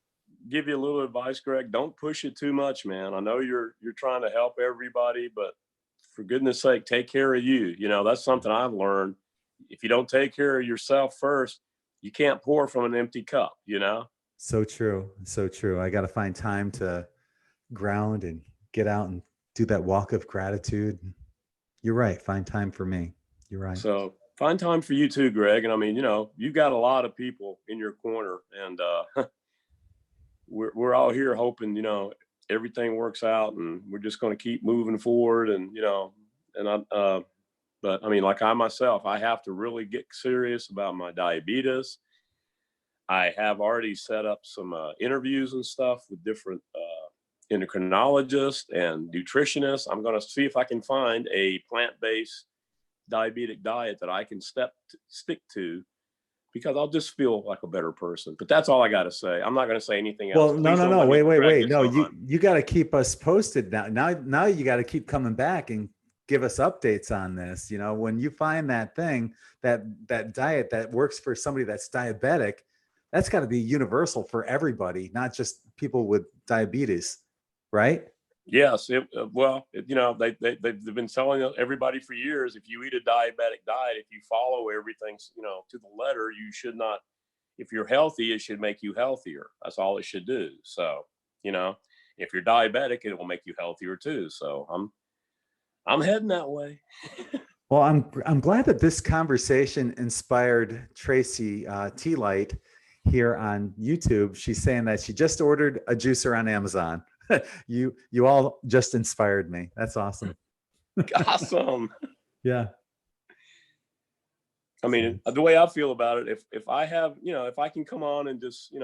give you a little advice, Greg? Don't push it too much, man. I know you're trying to help everybody, but for goodness sake, take care of you. That's something I've learned. If you don't take care of yourself first, you can't pour from an empty cup, So true. So true. I got to find time to ground and get out and do that walk of gratitude. You're right. Find time for me. You're right. So find time for you too, Greg. And I mean, you've got a lot of people in your corner, and we're all here hoping, everything works out, and we're just going to keep moving forward. And, but I mean, like I myself, I have to really get serious about my diabetes. I have already set up some interviews and stuff with different endocrinologists and nutritionists. I'm going to see if I can find a plant-based diabetic diet that I can stick to, because I'll just feel like a better person. But that's all I got to say. I'm not going to say anything else. Well, Please don't no. let me Wait. drag No, this on. you got to keep us posted now. Now you got to keep coming back and give us updates on this. When you find that thing, that diet that works for somebody that's diabetic, that's got to be universal for everybody, not just people with diabetes, right? Yes. They've been telling everybody for years, if you eat a diabetic diet, if you follow everything, to the letter, you should not, if you're healthy, it should make you healthier. That's all it should do. So, if you're diabetic, it will make you healthier too. So I'm heading that way. Well, I'm glad that this conversation inspired Tracy T Light here on YouTube. She's saying that she just ordered a juicer on Amazon. You all just inspired me. That's awesome. Awesome. Yeah. I mean, the way I feel about it, if I have, if I can come on and just,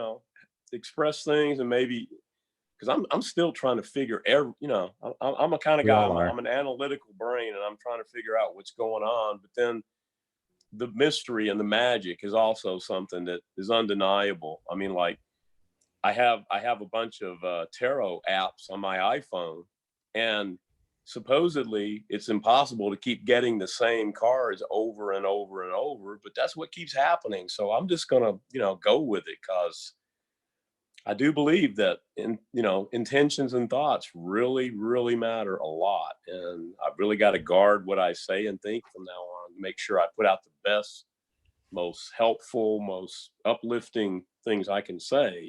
express things, and maybe, because I'm still trying to figure I'm a kind of guy, I'm an analytical brain, and I'm trying to figure out what's going on. But then the mystery and the magic is also something that is undeniable. I mean, like, I have a bunch of tarot apps on my iPhone, and supposedly it's impossible to keep getting the same cards over and over and over, but that's what keeps happening. So I'm just gonna, go with it, because I do believe that intentions and thoughts really, really matter a lot. And I've really got to guard what I say and think from now on, make sure I put out the best, most helpful, most uplifting things I can say,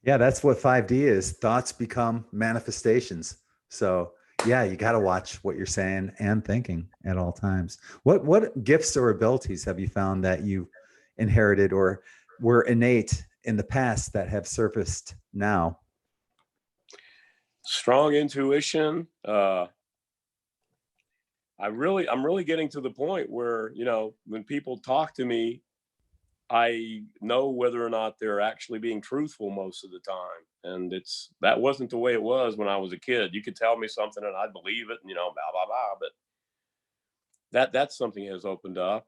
Yeah, that's what 5D is. Thoughts become manifestations. So yeah, you got to watch what you're saying and thinking at all times. What gifts or abilities have you found that you inherited or were innate in the past that have surfaced now? Strong intuition. I'm really getting to the point where, when people talk to me, I know whether or not they're actually being truthful most of the time. And that wasn't the way it was when I was a kid. You could tell me something and I'd believe it, and, blah, blah, blah. But that's something has opened up.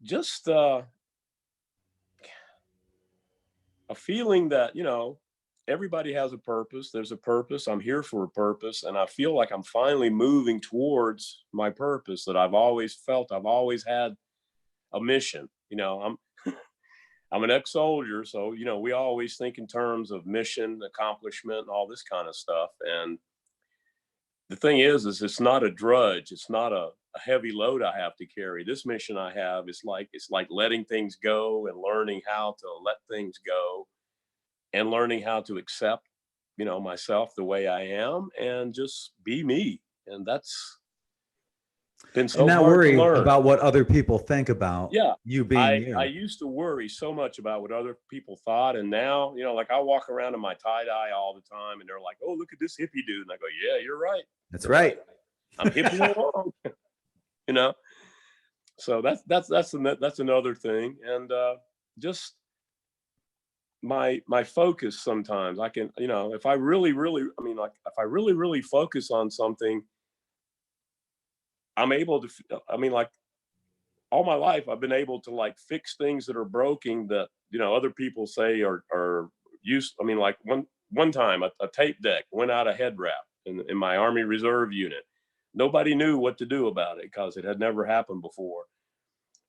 Just a feeling that, everybody has a purpose. There's a purpose. I'm here for a purpose. And I feel like I'm finally moving towards my purpose that I've always felt. I've always had a mission. You know, I'm an ex-soldier, so you know we always think in terms of mission, accomplishment, and all this kind of stuff. And the thing is it's not a drudge. It's not a heavy load I have to carry. This mission I have is like it's like letting things go and learning how to let things go, and learning how to accept, you know, myself the way I am and just be me. And that's been so And not hard to worry learn. about what other people think about Yeah. you being you. I used to worry so much about what other people thought. And now, you know, like I walk around in my tie dye all the time and they're like, oh, look at this hippie dude. And I go, yeah, you're right. That's You're right. I'm hippie along, you know? So that's another thing. And just my focus sometimes I can, you know, if I really, I mean, like if I really focus on something, I'm able to, I mean, like all my life, I've been able to like fix things that are broken that, you know, other people say are used. I mean, like one time a tape deck went out of head wrap in my Army Reserve unit. Nobody knew what to do about it because it had never happened before.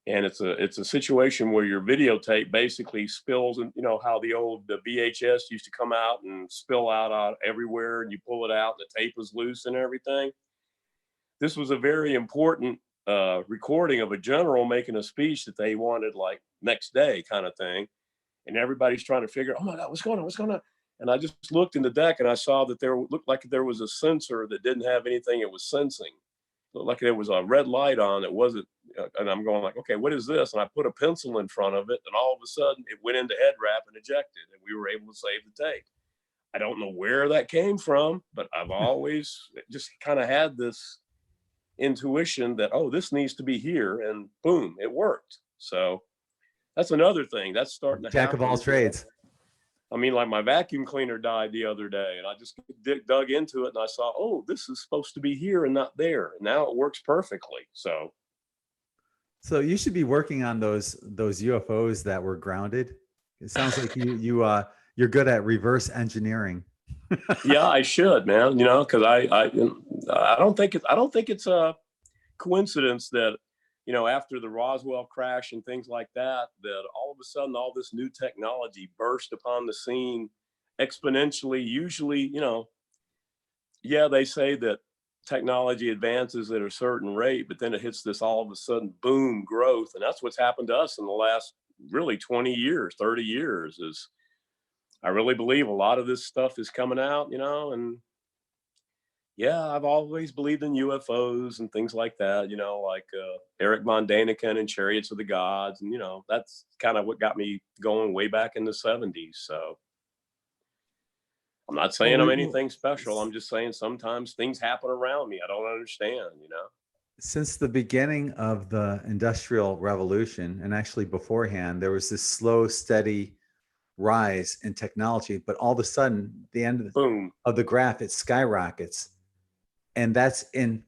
And it's a situation where your videotape basically spills, and you know how the VHS used to come out and spill out everywhere, and you pull it out, and the tape was loose and everything. This was a very important recording of a general making a speech that they wanted like next day kind of thing. And everybody's trying to figure, oh my God, what's going on? What's going on? And I just looked in the deck and I saw that there looked like there was a sensor that didn't have anything it was sensing. Looked like there was a red light on that wasn't, and I'm going like, okay, what is this? And I put a pencil in front of it and all of a sudden it went into head wrap and ejected and we were able to save the tape. I don't know where that came from, but I've always just kind of had this intuition that, oh, this needs to be here, and boom, it worked. So that's another thing that's starting to Jack happen. of all trades. I mean, like my vacuum cleaner died the other day and I just dug into it and I saw, oh, this is supposed to be here and not there. Now it works perfectly. So you should be working on those UFOs that were grounded. It sounds like you're good at reverse engineering. yeah, I should, man, you know, because I don't think it's a coincidence that, you know, after the Roswell crash and things like that, that all of a sudden all this new technology burst upon the scene exponentially. Usually, you know, yeah, they say that technology advances at a certain rate, but then it hits this all of a sudden boom growth. And that's what's happened to us in the last really 20 years, 30 years is I really believe a lot of this stuff is coming out, you know, and yeah, I've always believed in UFOs and things like that, you know, like Eric von Daniken and Chariots of the Gods. And, you know, that's kind of what got me going way back in the 70s. So I'm not saying I'm anything special. I'm just saying sometimes things happen around me. I don't understand, you know. Since the beginning of the Industrial Revolution, and actually beforehand, there was this slow, steady rise in technology, but all of a sudden, the end Boom. of the graph, it skyrockets. And that's in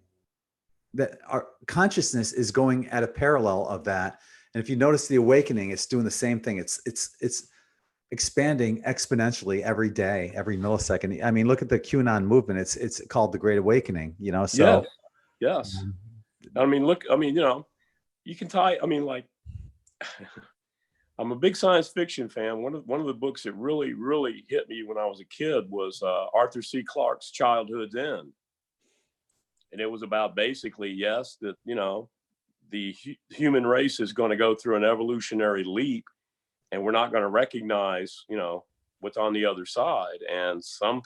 that our consciousness is going at a parallel of that. And if you notice the awakening, it's doing the same thing. It's expanding exponentially every day, every millisecond. I mean, look at the QAnon movement. It's called the Great Awakening, you know, so. Yes. I mean, look, I mean, you know, you can tie, I mean, like, I'm a big science fiction fan. One of the books that really, really hit me when I was a kid was Arthur C. Clarke's Childhood's End. And it was about basically, yes, that, you know, the human race is going to go through an evolutionary leap and we're not going to recognize, you know, what's on the other side. And some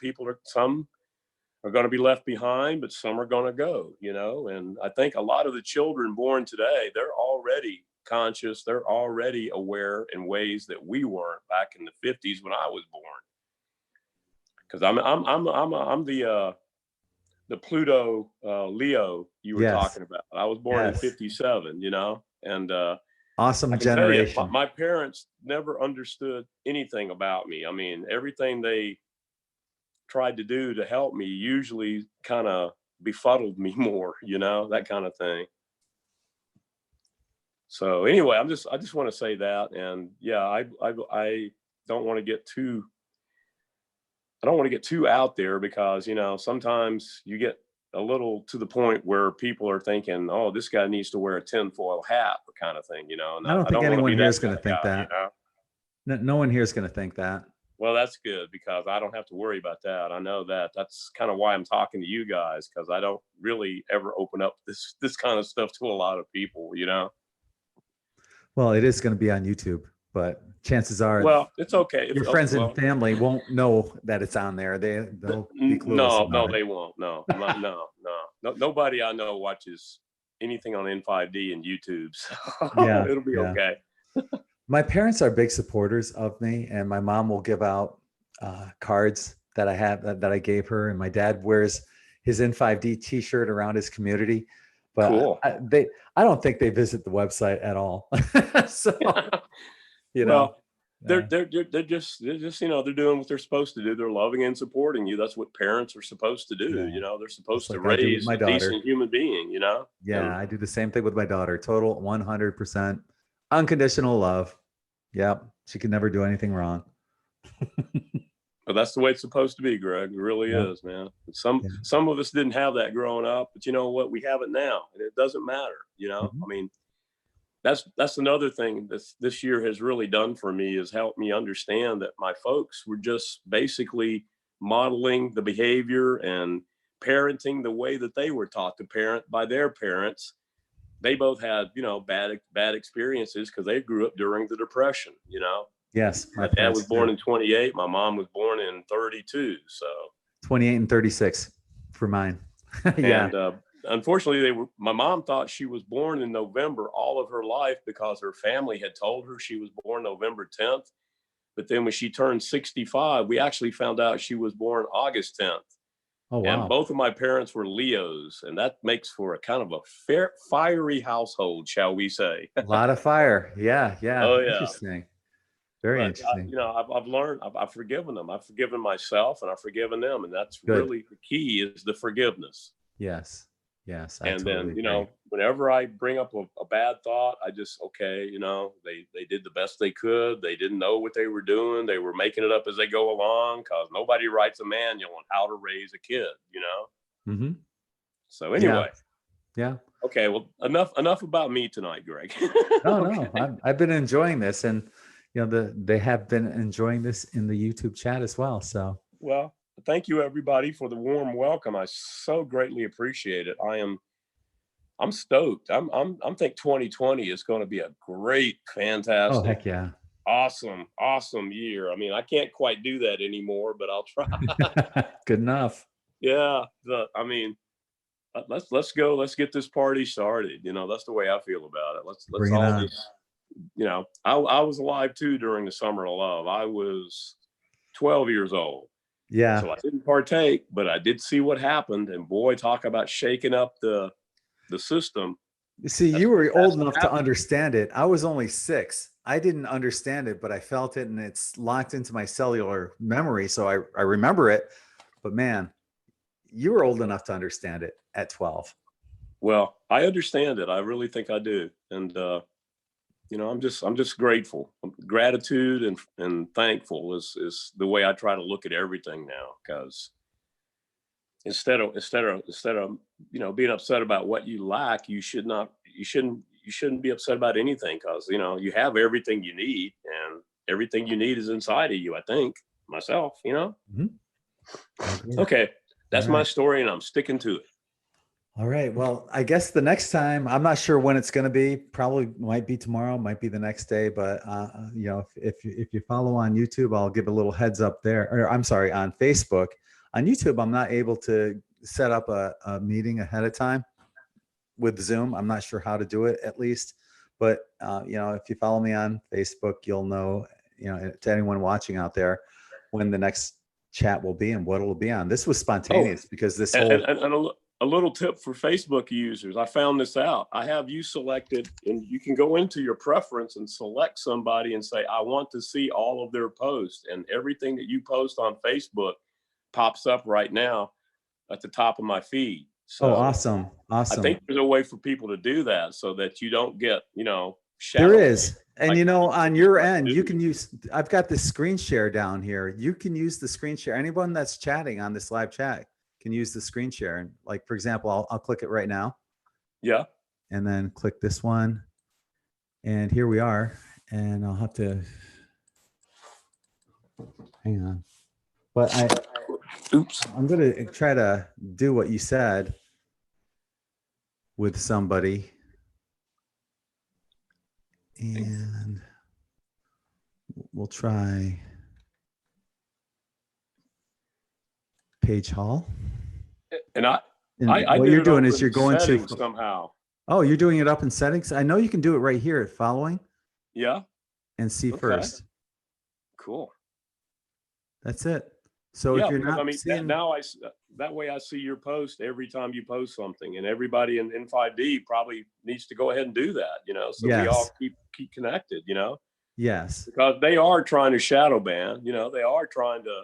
are going to be left behind, but some are going to go, you know. And I think a lot of the children born today, they're already conscious. They're already aware in ways that we weren't back in the 50s when I was born. Because I'm the Pluto Leo you were talking about. I was born in 57, you know, and awesome I can generation. tell you, my parents never understood anything about me. I mean, everything they tried to do to help me usually kind of befuddled me more, you know, that kind of thing. So anyway, I just want to say that, and yeah, I don't want to get too I don't want to get too out there because, you know, sometimes you get a little to the point where people are thinking, oh, this guy needs to wear a tinfoil hat or kind of thing, you know, and I don't I think don't want to anyone be here that is going kind to of think guy, you that. know. No one here is going to think that. Well, that's good because I don't have to worry about that. I know that. That's kind of why I'm talking to you guys, because I don't really ever open up this kind of stuff to a lot of people, you know. Well, it is going to be on YouTube, but chances are Well, it's okay. your It's friends well, and family won't know that it's on there. They'll be clueless no, about no, it. they won't. No, no. Nobody I know watches anything on N5D and YouTube, so Yeah, it'll be yeah. okay. My parents are big supporters of me, and my mom will give out cards that I have that I gave her, and my dad wears his N5D T-shirt around his community. But Cool. I don't think they visit the website at all. So you know, Well, they're just you know, they're doing what they're supposed to do. They're loving and supporting you. That's what parents are supposed to do. Yeah. You know, they're supposed Just to like I do with raise my a daughter. decent human being. You know. Yeah, I do the same thing with my daughter. Total 100% unconditional love. Yep, she can never do anything wrong. But that's the way it's supposed to be, Greg. It really Yeah. is, man. Some of us didn't have that growing up, but you know what? We have it now, and it doesn't matter. You know, Mhm. I mean, that's another thing this year has really done for me is helped me understand that my folks were just basically modeling the behavior and parenting the way that they were taught to parent by their parents. They both had, you know, bad experiences because they grew up during the Depression. You know, Yes, my dad was born in 28. My mom was born in 32. So 28 and 36 for mine. Yeah. and unfortunately, my mom thought she was born in November all of her life because her family had told her she was born November 10th. But then when she turned 65, we actually found out she was born August 10th. Oh And wow. both of my parents were Leos, and that makes for a kind of a fiery household, shall we say? A lot of fire. Yeah, yeah. Oh yeah. Interesting. Very But interesting. you know, I've learned, I've forgiven them, I've forgiven myself, and I've forgiven them, and that's Good. really the key is the forgiveness. Yes. Yes. I And totally then, you agree. know, whenever I bring up a bad thought, I just, okay, you know, they did the best they could. They didn't know what they were doing. They were making it up as they go along because nobody writes a manual on how to raise a kid, you know? Mhm. So anyway, Yeah. okay, well, enough about me tonight, Greg. No, Okay. no. I've been enjoying this, and you know, they have been enjoying this in the YouTube chat as well. So Well, thank you everybody for the warm welcome. I so greatly appreciate it. I'm stoked. I'm think 2020 is going to be a great, oh fantastic, heck yeah. awesome year. I mean, I can't quite do that anymore, but I'll try. Good enough. Yeah, I mean, let's go. Let's get this party started. You know, that's the way I feel about it. Let's Bring it all on. just, you know, I was alive too during the Summer of Love. I was 12 years old. Yeah. So I didn't partake, but I did see what happened. And boy, talk about shaking up the system. See, That's you were that's old what enough to happened. understand it. I was only 6. I didn't understand it, but I felt it, and it's locked into my cellular memory. So I remember it. But man, you were old enough to understand it at 12. Well, I understand it. I really think I do. And you know, I'm just grateful. Gratitude and thankful is the way I try to look at everything now. Because instead of you know, being upset about what you lack, you shouldn't be upset about anything, because you know, you have everything you need, and everything you need is inside of you. I think myself, you know. Mhm. I agree. Okay, that's All my right. story, and I'm sticking to it. All right. Well, I guess the next time, I'm not sure when it's going to be. Probably might be tomorrow, might be the next day. But you know, if you follow on YouTube, I'll give a little heads up there. Or I'm sorry, on Facebook. On YouTube, I'm not able to set up a meeting ahead of time with Zoom. I'm not sure how to do it, at least. But you know, if you follow me on Facebook, you'll know. You know, to anyone watching out there, when the next chat will be and what it'll be on. This was spontaneous because this And, whole a little tip for Facebook users, I found this out. I have you selected, and you can go into your preference and select somebody and say, I want to see all of their posts, and everything that you post on Facebook pops up right now at the top of my feed. oh, So awesome. I Awesome. think there's a way for people to do that so that you don't get, you know, shadow. There is. And Like, you know, on your like end, you dude. can use, I've got this screen share down here. You can use the screen share. Anyone that's chatting on this live chat can use the screen share. And like, for example, I'll click it right now Yeah. and then click this one. And here we are. And I'll have to, hang on. But Oops. I'm going to try to do what you said with somebody. And we'll try Page Hall. And I what did you're it doing over is in you're going to, settings somehow. oh, you're doing it up in settings. I know you can do it right here at following Yeah. and see Okay. first. Cool. That's it. So Yeah, if you're because not I mean, seeing, now that way I see your post every time you post something, and everybody in N5D probably needs to go ahead and do that, you know, so we all yes, keep connected, you know, yes, because they are trying to shadow ban, you know, they are trying to,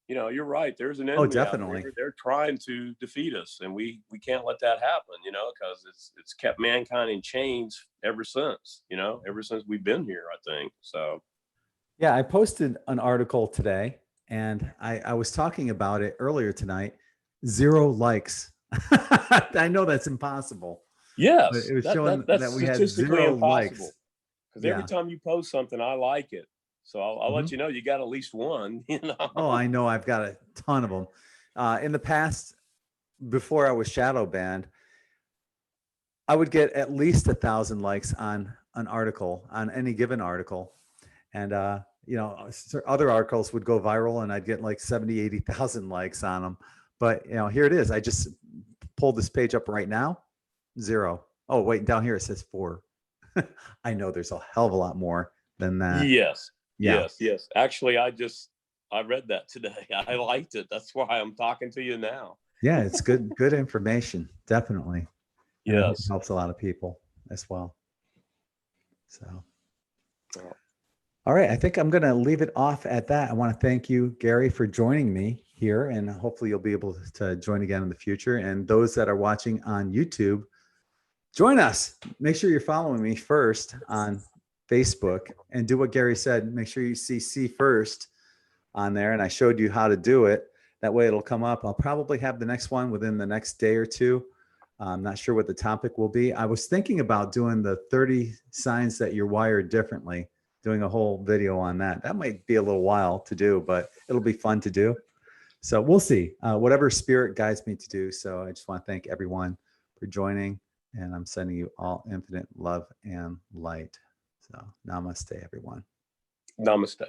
you know, you're right. There's an oh, enemy out definitely. there. They're trying to defeat us, and we can't let that happen, you know, because it's kept mankind in chains ever since, you know, ever since we've been here, I think. So Yeah, I posted an article today and I was talking about it earlier tonight. 0 likes. I know that's impossible, but yes, it was showing that's that we had statistically 0 impossible. likes. Because every Yeah. time you post something, I like it. So I'll let Mhm. you know you got at least one, you know. Oh, I know. I've got a ton of them. In the past, before I was shadow banned, I would get at least 1,000 likes on an article, on any given article. And, you know, other articles would go viral and I'd get like 70, 80,000 likes on them. But, you know, here it is. I just pulled this page up right now. 0. Oh, wait, down here it says 4. I know there's a hell of a lot more than that. Yes. Yeah. Yes. Actually, I read that today. I liked it. That's why I'm talking to you now. Yeah, it's good information. Definitely. And I hope it Yes. helps a lot of people as well. So, Well, all right. I think I'm going to leave it off at that. I want to thank you, Gary, for joining me here. And hopefully you'll be able to join again in the future. And those that are watching on YouTube, join us. Make sure you're following me first on Facebook and do what Gary said. Make sure you see first on there. And I showed you how to do it. That way it'll come up. I'll probably have the next one within the next day or two. I'm not sure what the topic will be. I was thinking about doing the 30 signs that you're wired differently, doing a whole video on that. That might be a little while to do, but it'll be fun to do. So we'll see, whatever spirit guides me to do. So I just want to thank everyone for joining, and I'm sending you all infinite love and light. So namaste, everyone. namaste.